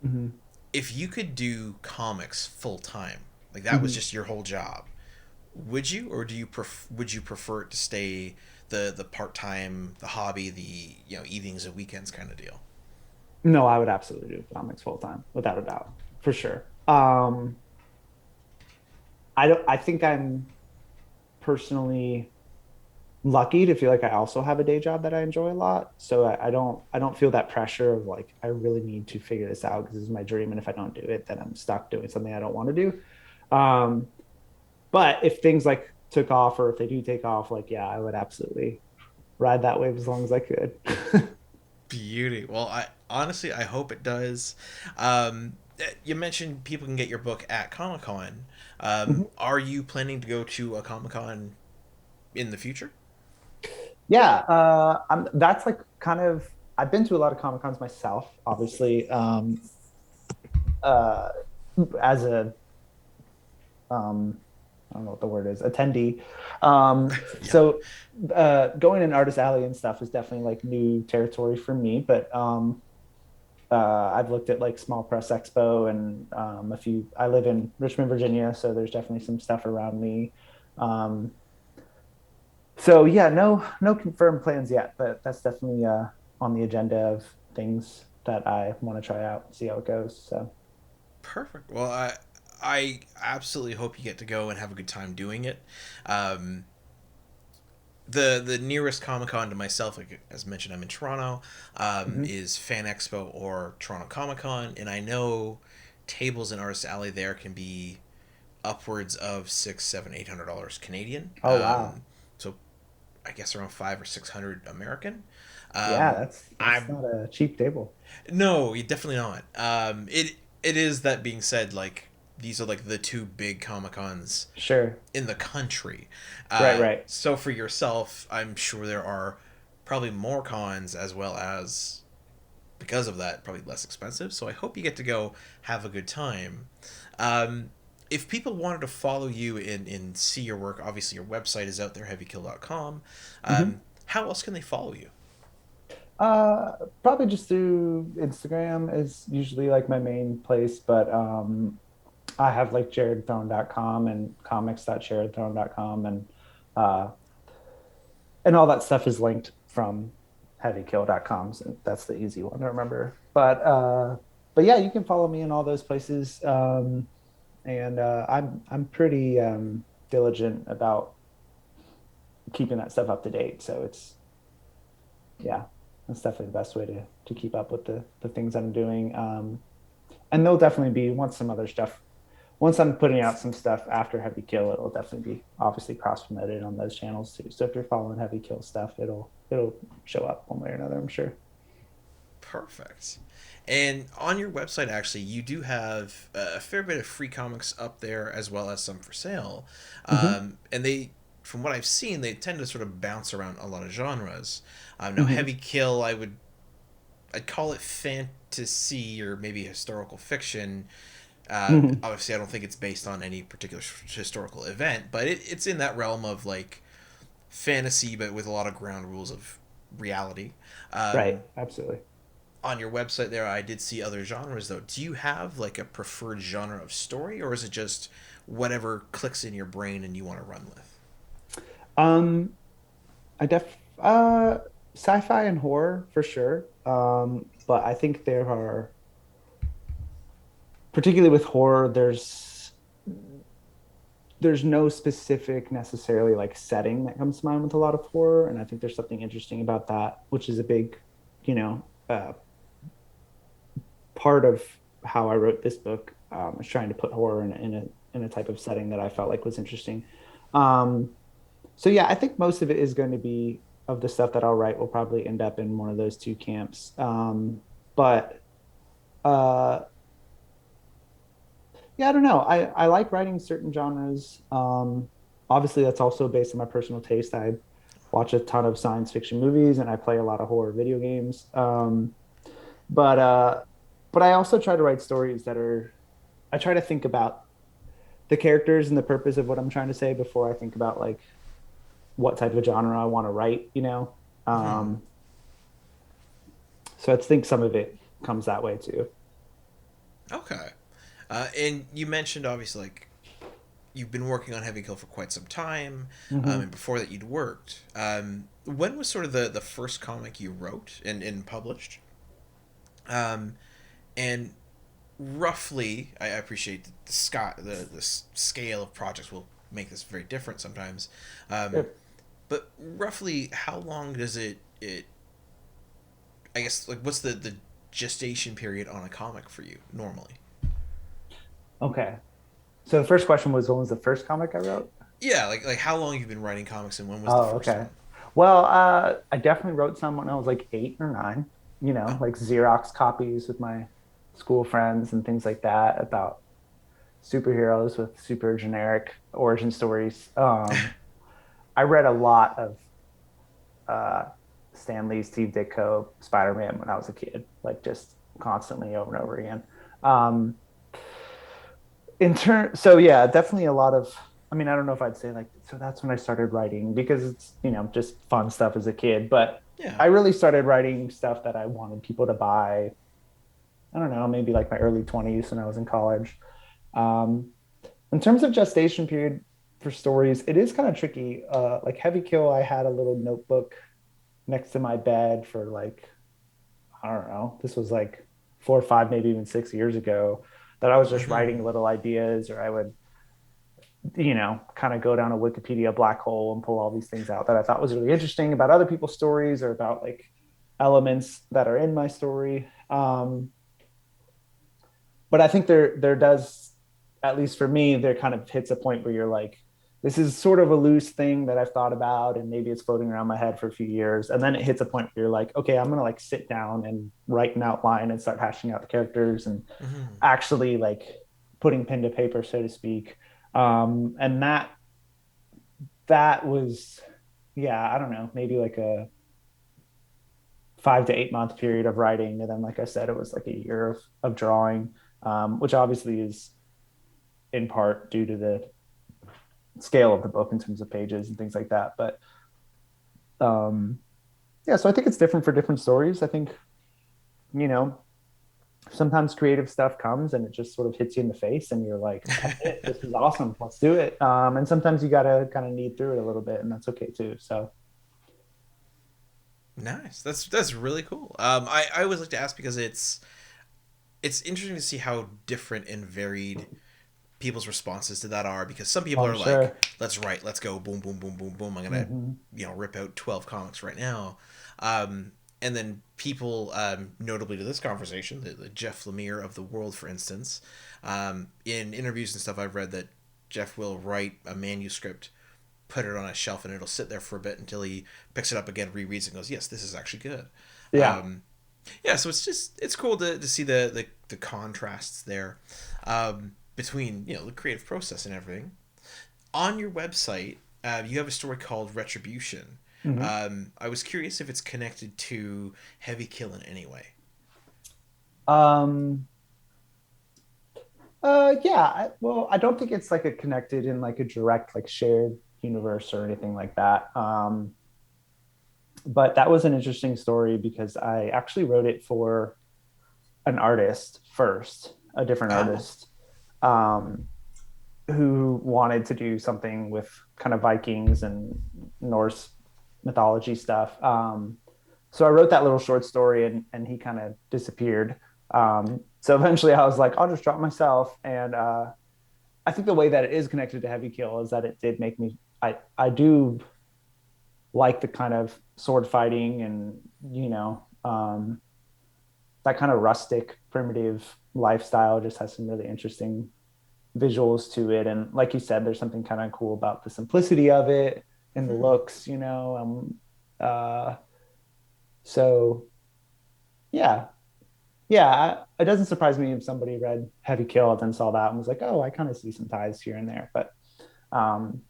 Hmm. If you could do comics full time, like that was Hmm. just your whole job, would you, or would you prefer it to stay the part time, the hobby, the evenings and weekends kind of deal? No, I would absolutely do comics full time, without a doubt, for sure. I don't. I think I'm personally lucky to feel like I also have a day job that I enjoy a lot. So I don't feel that pressure of like I really need to figure this out because this is my dream, and if I don't do it, then I'm stuck doing something I don't want to do. But if things like took off, or if they do take off, like yeah, I would absolutely ride that wave as long as I could. Beauty. Well, I honestly I hope it does. You mentioned people can get your book at Comic Con. Are you planning to go to a Comic Con in the future? Yeah, that's like kind of. I've been to a lot of Comic Cons myself, obviously, uh, as a I don't know what the word is, attendee. Yeah. Going in Artist Alley and stuff is definitely like new territory for me. But I've looked at like Small Press Expo and a few. I live in Richmond, Virginia, so there's definitely some stuff around me. Um, so yeah, no confirmed plans yet, but that's definitely on the agenda of things that I want to try out, see how it goes. So Perfect. Well, I absolutely hope you get to go and have a good time doing it. Um, the nearest Comic Con to myself, like as mentioned, I'm in Toronto, mhm. is Fan Expo or Toronto Comic Con, and I know tables in Artist Alley there can be upwards of six, seven, $800 Canadian. Oh wow, So I guess around 500 or 600 American. yeah, Um, that's I'm not a cheap table. No, definitely not. It is, that being said, like these are like the two big Comic Cons Sure, in the country. right. So for yourself, I'm sure there are probably more cons as well as, because of that, probably less expensive. So I hope you get to go have a good time. Um, if people wanted to follow you and see your work, obviously your website is out there, heavykill.com. Mhm. How else can they follow you? Probably just through Instagram is usually like my main place, but I have like jaredthrone.com and comics.jaredthrone.com uh and all that stuff is linked from heavykill.com. So that's the easy one to remember. But yeah, you can follow me in all those places. And I'm pretty diligent about keeping that stuff up to date. So it's yeah, that's definitely the best way to keep up with the things I'm doing. And there'll definitely be once some other stuff. Once I'm putting out some stuff after Heavy Kill, it'll definitely be obviously cross promoted on those channels too. So if you're following Heavy Kill stuff, it'll show up one way or another, I'm sure. Perfect. And on your website, actually, you do have a fair bit of free comics up there as well as some for sale. Hmm. And they, from what I've seen, they tend to sort of bounce around a lot of genres. Now, Hmm. Heavy Kill, I'd call it fantasy or maybe historical fiction. Hmm. Obviously, I don't think it's based on any particular historical event, but it's in that realm of like fantasy, but with a lot of ground rules of reality. Right, Um, absolutely. on your website there, I did see other genres though. Do you have like a preferred genre of story, or is it just whatever clicks in your brain and you want to run with? Um, I def sci-fi and horror for sure. But I think there are particularly with horror, there's no specific necessarily like setting that comes to mind with a lot of horror, and I think there's something interesting about that, which is a big, you know, part of how I wrote this book. Was trying to put horror in a type of setting that I felt like was interesting. Um, so yeah, I think most of it is going to be of the stuff that I'll write will probably end up in one of those two camps. But uh, yeah, I don't know. I like writing certain genres. Obviously, that's also based on my personal taste. I watch a ton of science fiction movies and I play a lot of horror video games. But uh, but I also try to write stories that are. I try to think about the characters and the purpose of what I'm trying to say before I think about like what type of genre I want to write. So I think some of it comes that way too. Okay. And you mentioned obviously like you've been working on Heavy Kill for quite some time, Hmm. and before that you'd worked. When was sort of the first comic you wrote and published? Um, and roughly, I appreciate the scale of projects will make this very different sometimes. Um, but roughly, how long does it? I guess like what's the gestation period on a comic for you normally? Okay. So the first question was, when was the first comic I wrote? Yeah, like how long you've been writing comics and when was the Oh, first okay. one? Well, I definitely wrote some when I was like 8 or 9, Oh, like Xerox copies with my school friends and things like that about superheroes with super generic origin stories. I read a lot of uh, Stan Lee, Steve Ditko, Spider-Man when I was a kid, like just constantly over and over again. Um, so yeah, definitely a lot of. I mean, I don't know if I'd say like so. That's when I started writing because it's just fun stuff as a kid. But yeah. I really started writing stuff that I wanted people to buy I don't know, maybe like my early 20s when I was in college. Um, in terms of gestation period for stories, it is kind of tricky. Like Heavy Kill, I had a little notebook next to my bed for like, I don't know, this was like 4 or 5, maybe even 6 years ago, that I was just Hmm. writing little ideas, or I would, kind of go down a Wikipedia black hole and pull all these things out that I thought was really interesting about other people's stories or about like elements that are in my story. But I think there does, at least for me, there kind of hits a point where you're like, this is sort of a loose thing that I've thought about, and maybe it's floating around my head for a few years, and then it hits a point where you're like, okay, I'm gonna like sit down and write an outline and start hashing out the characters and Hmm. actually like putting pen to paper, so to speak. And that was, yeah, I don't know, maybe like a 5 to 8 month period of writing, and then like I said, it was like a year of drawing, which obviously is in part due to the scale of the book in terms of pages and things like that. But um, yeah, so I think it's different for different stories. I think, you know, sometimes creative stuff comes and it just sort of hits you in the face and you're like, that's it. This is awesome. Let's do it. And sometimes you got to kind of knead through it a little bit, and that's okay too. So, Nice. That's really cool. I always like to ask because it's interesting to see how different and varied people's responses to that are, because some people I'm are like, sure. let's write, let's go, boom, boom, boom, boom, boom. I'm gonna, Mm-hmm. rip out 12 comics right now. And then people, notably to this conversation, the Jeff Lemire of the world, for instance, in interviews and stuff, I've read that Jeff will write a manuscript, put it on a shelf, and it'll sit there for a bit until he picks it up again, rereads it, and goes, yes, this is actually good. Yeah. Yeah, so it's cool to see the contrasts there, between the creative process and everything. On your website, you have a story called Retribution. Mm-hmm. I was curious if it's connected to Heavy Kill in any way. Um, yeah. Well, I don't think it's like a connected in like a direct, like shared universe or anything like that. But that was an interesting story because I actually wrote it for an artist first, a different Oh. artist, um, who wanted to do something with kind of Vikings and Norse mythology stuff. So I wrote that little short story, and he kind of disappeared. So eventually I was like, I'll just drop myself. And I think the way that it is connected to Heavy Kill is that it did make me, I do like the kind of sword fighting and, that kind of rustic, primitive lifestyle just has some really interesting visuals to it. And like you said, there's something kind of cool about the simplicity of it and the Hmm. looks, uh, so yeah, yeah, it doesn't surprise me if somebody read Heavy Kill and then saw that and was like, oh, I kind of see some ties here and there. Um,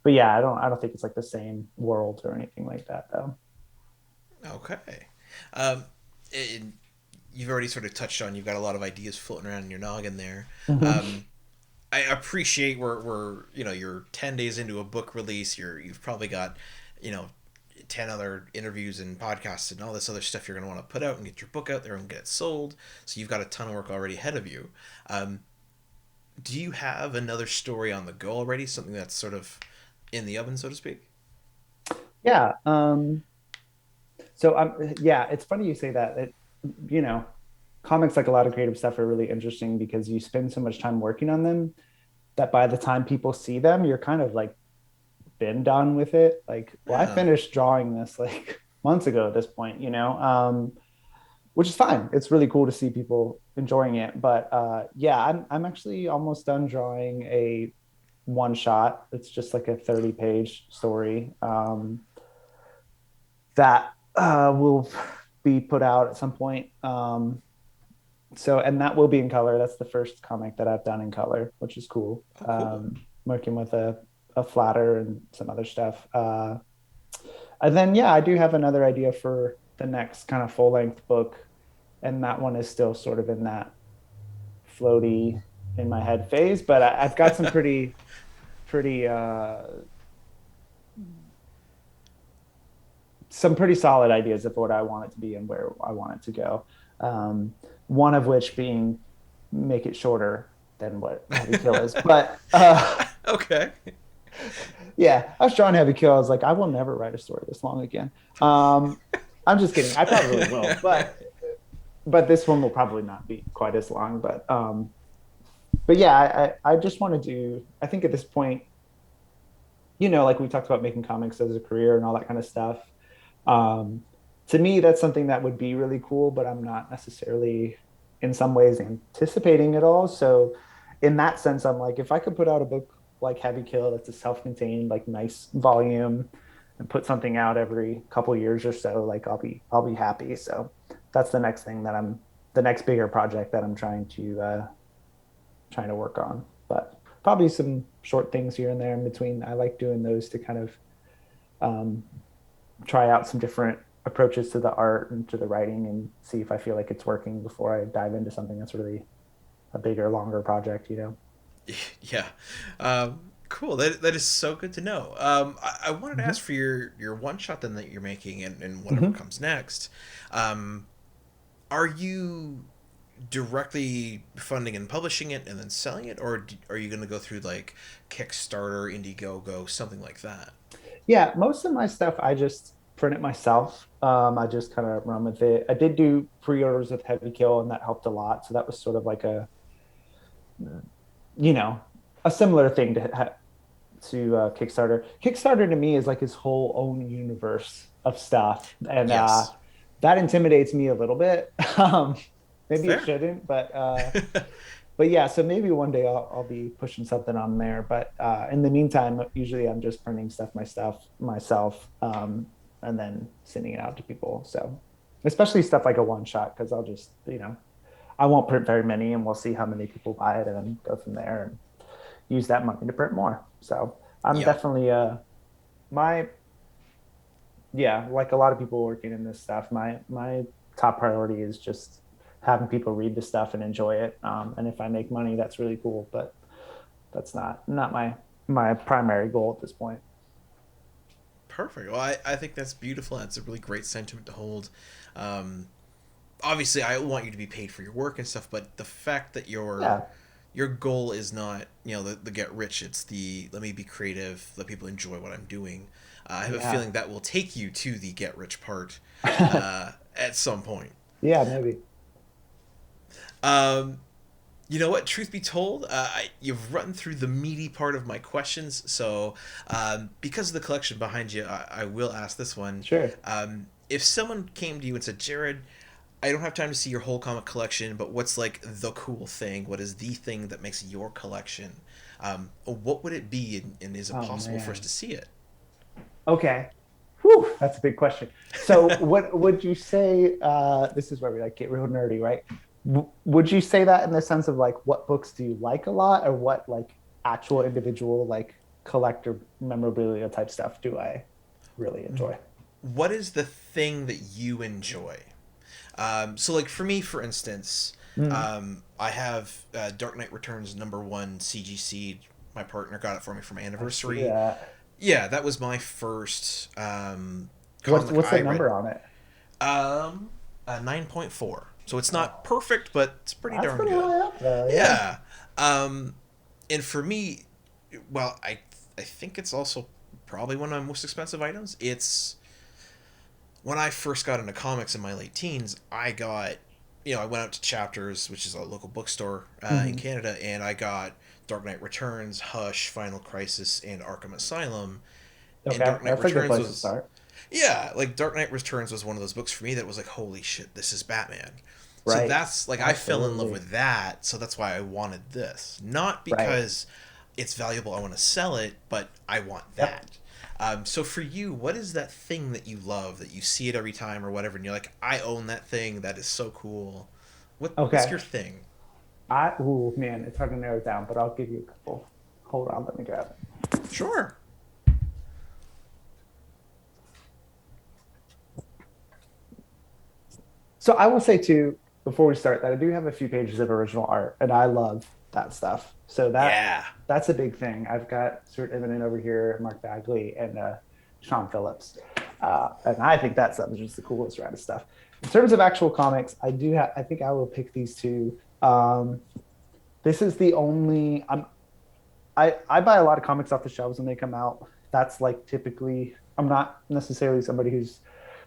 but yeah, I don't think it's like the same world or anything like that though. Okay. Um, and you've already sort of touched on, you've got a lot of ideas floating around in your noggin there. Mm-hmm. Um, I appreciate we're you're 10 days into a book release. You've probably got you know 10 other interviews and podcasts and all this other stuff you're going to want to put out and get your book out there and get it sold. So you've got a ton of work already ahead of you. Um, do you have another story on the go already? Something that's sort of in the oven, so to speak? Yeah. So yeah, it's funny you say that. You know, comics, like a lot of creative stuff, are really interesting because you spend so much time working on them that by the time people see them, you're kind of like been done with it. Like, well, I Yeah. finished drawing this like months ago at this point, which is fine. It's really cool to see people enjoying it. But yeah, I'm actually almost done drawing a one shot. It's just like a 30-page story, that will be put out at some point. And that will be in color. That's the first comic that I've done in color, which is cool. Oh, cool. Working with a flatter and some other stuff. And then, yeah, I do have another idea for the next kind of full length book. And that one is still sort of in that floaty in my head phase, but I've got pretty, some pretty solid ideas of what I want it to be and where I want it to go. One of which being make it shorter than what Heavy Kill is. But Okay. yeah, I was drawing Heavy Kill. I was like, I will never write a story this long again. I'm just kidding. I probably will, but this one will probably not be quite as long. But yeah, I just want to do. I think at this point, like we talked about making comics as a career and all that kind of stuff. Um, to me, that's something that would be really cool, but I'm not necessarily in some ways anticipating it all. So in that sense, I'm like, if I could put out a book like Heavy Kill that's a self-contained, like nice volume and put something out every couple years or so, like I'll be happy. So that's the next thing that the next bigger project that I'm trying to work on. But probably some short things here and there in between. I like doing those to kind of um, try out some different approaches to the art and to the writing and see if I feel like it's working before I dive into something that's really a bigger, longer project. Yeah. Cool. That is so good to know. I wanted to ask for your one shot then that you're making and whatever comes next. Are you directly funding and publishing it and then selling it, or are you going to go through like Kickstarter, Indiegogo, something like that? Yeah, most of my stuff I just print it myself. I just kind of run with it. I did do pre-orders with Heavy Kill, and that helped a lot. So that was sort of like you know, a similar thing to Kickstarter. Kickstarter to me is like his whole own universe of stuff, and Yes. that intimidates me a little bit. Maybe it Fair. shouldn't, but yeah. So maybe one day I'll be pushing something on there. But in the meantime, usually I'm just printing stuff myself, and then sending it out to people. So especially stuff like a one shot, because I'll just I won't print very many, and we'll see how many people buy it, and then go from there and use that money to print more. So I'm Yep. definitely my yeah, like a lot of people working in this stuff, my top priority is just having people read the stuff and enjoy it. And if I make money, that's really cool. But that's not my primary goal at this point. Perfect. Well, I think that's beautiful. That's a really great sentiment to hold. Um, Obviously, I want you to be paid for your work and stuff, but the fact that Yeah, your goal is not the get rich, it's the let me be creative, let people enjoy what I'm doing. I have a yeah, feeling that will take you to the get rich part at some point. yeah, maybe. Um, you know what? Truth be told, you've run through the meaty part of my questions. So, because of the collection behind you, I will ask this one. Sure. If someone came to you and said, Jared, I don't have time to see your whole comic collection, but what's like the cool thing? What is the thing that makes your collection? What would it be, and is it Oh possible for us man. to see it? Okay. Whew, that's a big question. So, what would you say? This is where we like get real nerdy, right? Would you say that in the sense of like, what books do you like a lot, or what like actual individual like collector memorabilia type stuff do I really enjoy? What is the thing that you enjoy? So, like for me, for instance, Mm, I have Dark Knight Returns #1 CGC. My partner got it for me for my I see anniversary. that. Yeah, that was my first What's comic what's the I read. number on it? 9.4. So it's not Oh, perfect, but it's pretty that's darn pretty good. high up though. Yeah. Yeah. Um, and for me, well, I think it's also probably one of my most expensive items. It's when I first got into comics in my late teens, I went out to Chapters, which is a local bookstore in Hmm. Canada, and I got Dark Knight Returns, Hush, Final Crisis, and Arkham Asylum. And Okay, Dark Knight that's a good Returns place to was, start. yeah, like Dark Knight Returns was one of those books for me that was like, holy shit, this is Batman. So Right. that's like I fell in love Absolutely. with that, so that's why I wanted this. Not Right. because it's valuable, I want to sell it, but I want Yep. that. So for you, what is that thing that you love that you see it every time or whatever, and you're like, I own that thing. That is so cool. What's Okay. your thing? Ooh, man, it's hard to narrow it down, but I'll give you a couple. Hold on, let me grab it. Sure. So I will say too, before we start, that I do have a few pages of original art, and I love that stuff. So Yeah. that's a big thing. I've got Stuart Immonen over here, Mark Bagley, and Sean Phillips, and I think that stuff is just the coolest round of stuff. In terms of actual comics, I do have. I think I will pick these two. This is the only. I buy a lot of comics off the shelves when they come out. That's like typically. I'm not necessarily somebody who's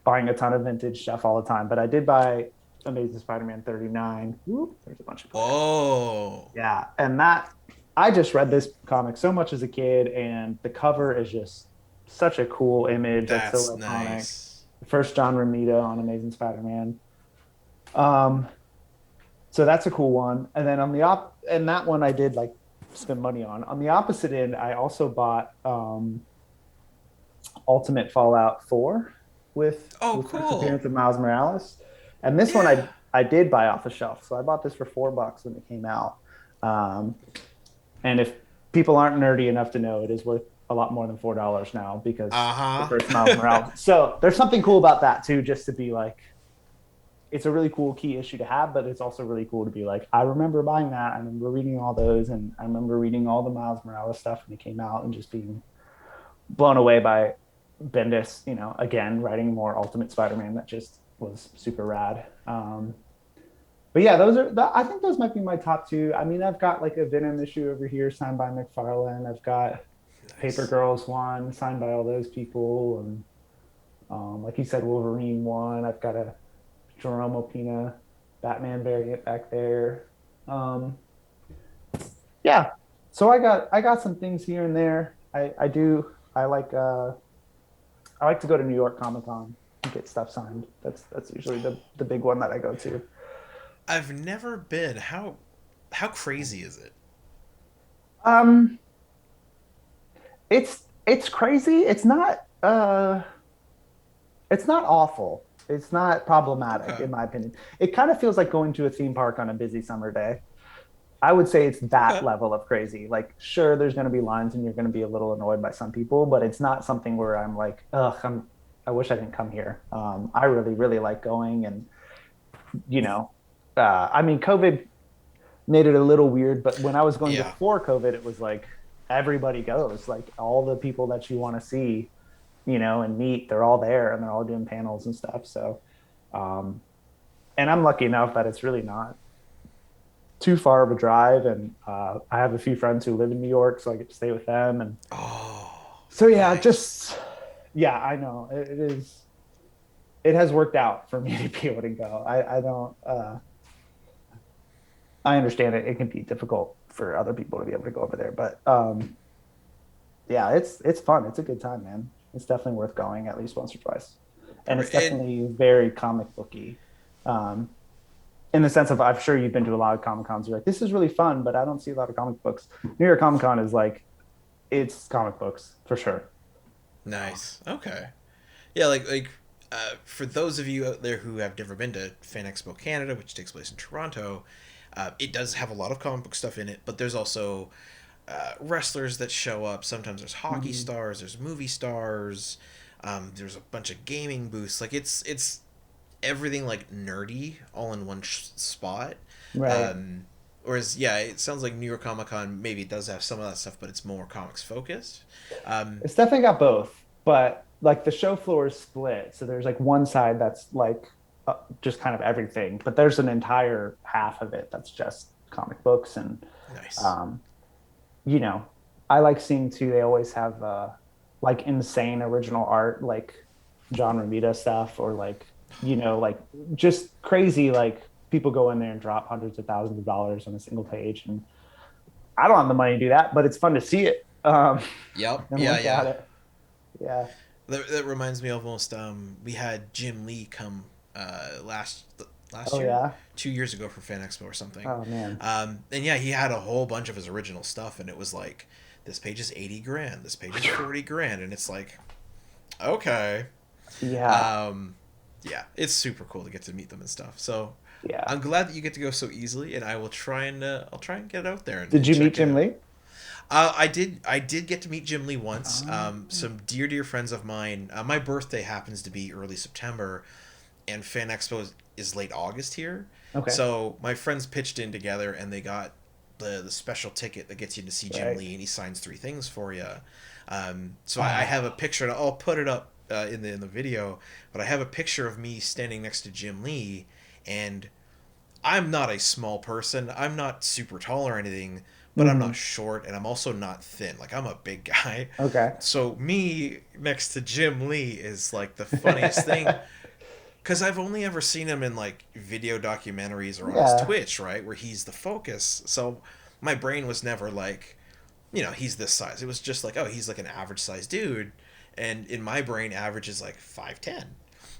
buying a ton of vintage stuff all the time, but I did buy Amazing Spider-Man 39. Whoop, there's a bunch of books. Oh, Yeah, and that I just read this comic so much as a kid, and the cover is just such a cool image. That's that's so iconic. nice. The first John Romita on Amazing Spider-Man. Um, so that's a cool one. And then on the and that one I did like spend money on. On the opposite end, I also bought Ultimate Fallout 4 Oh, with first cool. appearance of Miles Morales. And this one Yeah. I did buy off the shelf. So I bought this for $4 when it came out. Um, and if people aren't nerdy enough to know, it is worth a lot more than $4 now because the Uh-huh. first Miles Morales. So there's something cool about that too, just to be like, it's a really cool key issue to have, but it's also really cool to be like, I remember buying that. I remember reading all those, and I remember reading all the Miles Morales stuff when it came out, and just being blown away by Bendis. Again, writing more Ultimate Spider-Man that just was super rad. But yeah, I think those might be my top two. I mean, I've got like a Venom issue over here signed by McFarlane. I've got Paper Nice. Girls one signed by all those people, and like you said, Wolverine one. I've got a Jerome Opina Batman variant back there. Um, yeah, so I got some things here and there. I do I like to go to New York Comic Con and get stuff signed. That's usually the big one that I go to. I've never been. How crazy is it? Um, it's crazy. It's not awful. It's not problematic Okay. in my opinion. It kind of feels like going to a theme park on a busy summer day. I would say it's that Okay. level of crazy. Like, sure, there's going to be lines and you're going to be a little annoyed by some people, but it's not something where I'm like, ugh, I wish I didn't come here. I really, really like going, and you know, I mean, COVID made it a little weird, but when I was going Yeah. before COVID, it was like everybody goes, like all the people that you want to see, and meet, they're all there and they're all doing panels and stuff. So, um, and I'm lucky enough that it's really not too far of a drive, and I have a few friends who live in New York, so I get to stay with them. And Oh, so yeah, nice. just yeah, I know it is. It has worked out for me to be able to go. I don't. I understand it. It can be difficult for other people to be able to go over there, but yeah, it's fun. It's a good time, man. It's definitely worth going at least once or twice, All and right. it's And definitely very comic booky. Um, in the sense of, I'm sure you've been to a lot of Comic Cons. You're like, this is really fun, but I don't see a lot of comic books. New York Comic Con is like, it's comic books for sure. nice. Okay. Yeah, for those of you out there who have never been to Fan Expo Canada, which takes place in Toronto, it does have a lot of comic book stuff in it, but there's also wrestlers that show up. Sometimes there's hockey Mhm. stars, there's movie stars, there's a bunch of gaming booths. Like it's everything like nerdy all in one spot. Right. Um, Whereas, yeah, it sounds like New York Comic Con maybe does have some of that stuff, but it's more comics focused. Um, It's definitely got both, but like the show floor is split. So there's like one side that's like just kind of everything, but there's an entire half of it that's just comic books. And nice. um, you know, I like seeing too. They always have like insane original art, like John Romita stuff, or like like just crazy. Like people go in there and drop hundreds of thousands of dollars on a single page, and I don't have the money to do that, but it's fun to see it Yep. and Yeah. look at Yeah. it. Yeah. That reminds me almost. We had Jim Lee come last Oh year, yeah. 2 years ago for Fan Expo or something. Oh man. And yeah, he had a whole bunch of his original stuff, and it was like, this page is 80 grand, this page is 40 grand, and it's like, okay, Yeah. um, yeah, it's super cool to get to meet them and stuff. So Yeah. I'm glad that you get to go so easily, and I'll try and get out there Did and you meet check it Jim out. Lee? I did get to meet Jim Lee once. Oh. Some dear friends of mine. My birthday happens to be early September, and Fan Expo is late August here. Okay. So my friends pitched in together, and they got the special ticket that gets you to see Jim Right. Lee, and he signs three things for you. So I Oh, have a picture, and I'll put it up in the video, but I have a picture of me standing next to Jim Lee, and I'm not a small person. I'm not super tall or anything, but I'm not short, and I'm also not thin. Like, I'm a big guy. Okay. So me next to Jim Lee is like the funniest thing, because I've only ever seen him in like video documentaries or on his Twitch, right, where he's the focus. So my brain was never like, you know, he's this size. It was just like, oh, he's like an average size dude. And in my brain, average is like 5'10".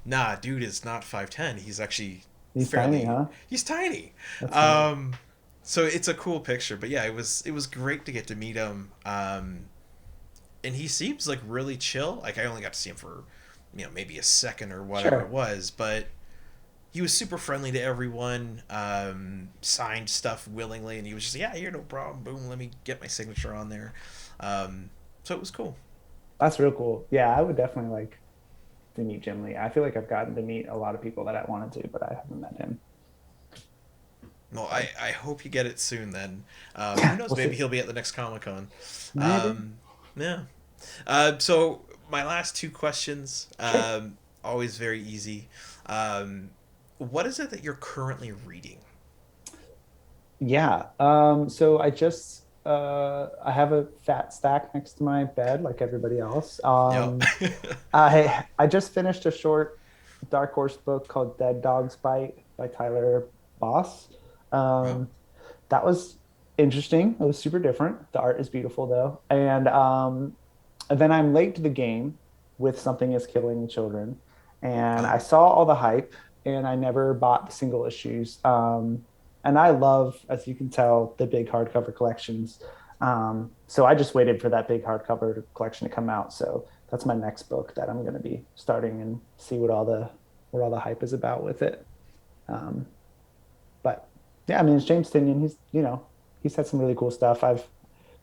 Nah, dude is not 5'10". He's actually tiny, huh? He's tiny. That's so it's a cool picture. But yeah, it was great to get to meet him. And he seems like really chill. Like, I only got to see him for, you know, maybe a second or whatever it was, but he was super friendly to everyone, signed stuff willingly, and he was just, yeah, here, no problem, boom, let me get my signature on there. So it was cool. That's real cool. Yeah, I would definitely like to meet Jim Lee. I feel like I've gotten to meet a lot of people that I wanted to, but I haven't met him. Well, I hope you get it soon then. Who knows, maybe he'll be at the next ComicCon. Yeah. So my last two questions, always very easy. What is it that you're currently reading? Yeah. So I have a fat stack next to my bed, like everybody else. I just finished a short Dark Horse book called Dead Dog's Bite by Tyler Boss. That was interesting. It was super different. The art is beautiful though. And then I'm late to the game with Something Is Killing the Children. And I saw all the hype and I never bought the single issues. And I love, as you can tell, the big hardcover collections. So I just waited for that big hardcover collection to come out. So that's my next book that I'm going to be starting and see what all the hype is about with it. But yeah, I mean, it's James Tynion. He's had some really cool stuff. I've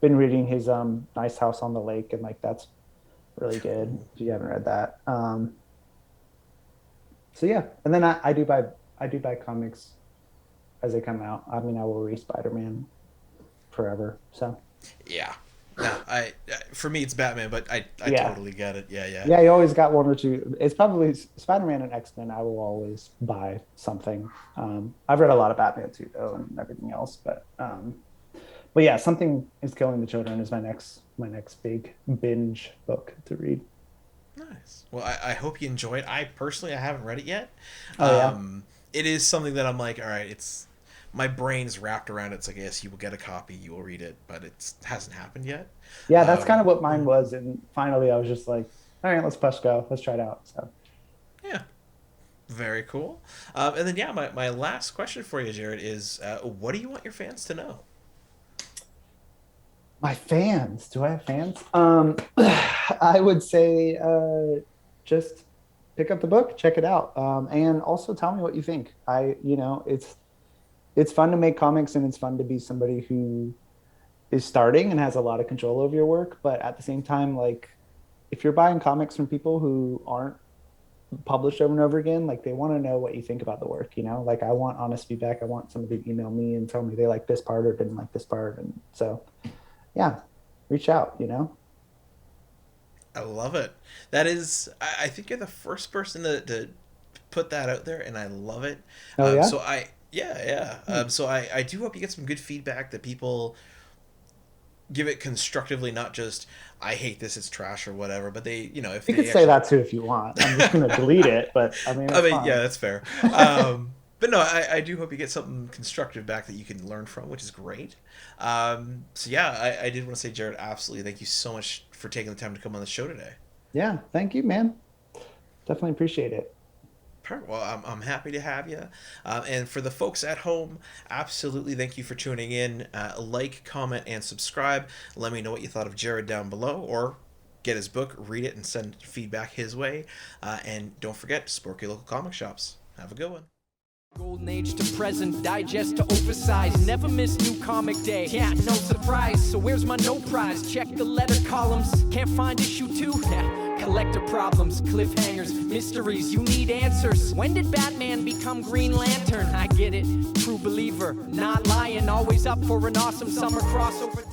been reading his Nice House on the Lake, and like that's really good if you haven't read that. So yeah, and then I do buy comics as they come out. I mean, I will read Spider-Man forever. So yeah, no, for me it's Batman, but I totally get it. Yeah, you always got one or two. It's probably Spider-Man and X-Men. I will always buy something. I've read a lot of Batman too, though, and everything else. But yeah, Something Is Killing the Children is my next big binge book to read. Nice. Well, I hope you enjoy it. I haven't read it yet. It is something that I'm like, all right, my brain's wrapped around it. It's like, yes, you will get a copy, you will read it, but it hasn't happened yet. Yeah, that's kind of what mine was. And finally, I was just like, all right, let's go. Let's try it out. So yeah, very cool. And then, yeah, my last question for you, Jared, is what do you want your fans to know? My fans? Do I have fans? I would say just pick up the book, check it out, and also tell me what you think. It's fun to make comics, and it's fun to be somebody who is starting and has a lot of control over your work. But at the same time, like, if you're buying comics from people who aren't published over and over again, like, they want to know what you think about the work. Like, I want honest feedback. I want somebody to email me and tell me they like this part or didn't like this part, and so. Yeah, reach out, I love it. That is, I think you're the first person to put that out there, and I love it. Oh, yeah? So so I do hope you get some good feedback, that people give it constructively, not just, I hate this, it's trash or whatever, but they, if you could say that too if you want. I'm just going to delete it, but I mean, yeah, that's fair. But no, I do hope you get something constructive back that you can learn from, which is great. So yeah, I did want to say, Jared, absolutely, thank you so much for taking the time to come on the show today. Yeah, thank you, man. Definitely appreciate it. Perfect. Well, I'm happy to have you. And for the folks at home, absolutely thank you for tuning in. Like, comment, and subscribe. Let me know what you thought of Jared down below, or get his book, read it, and send feedback his way. And don't forget, support your local comic shops. Have a good one. Golden age to present, digest to oversize. Never miss new comic day. Yeah, no surprise. So where's my no prize? Check the letter columns. Can't find issue 2? Collector problems, cliffhangers, mysteries. You need answers. When did Batman become Green Lantern? I get it. True believer, not lying. Always up for an awesome summer crossover.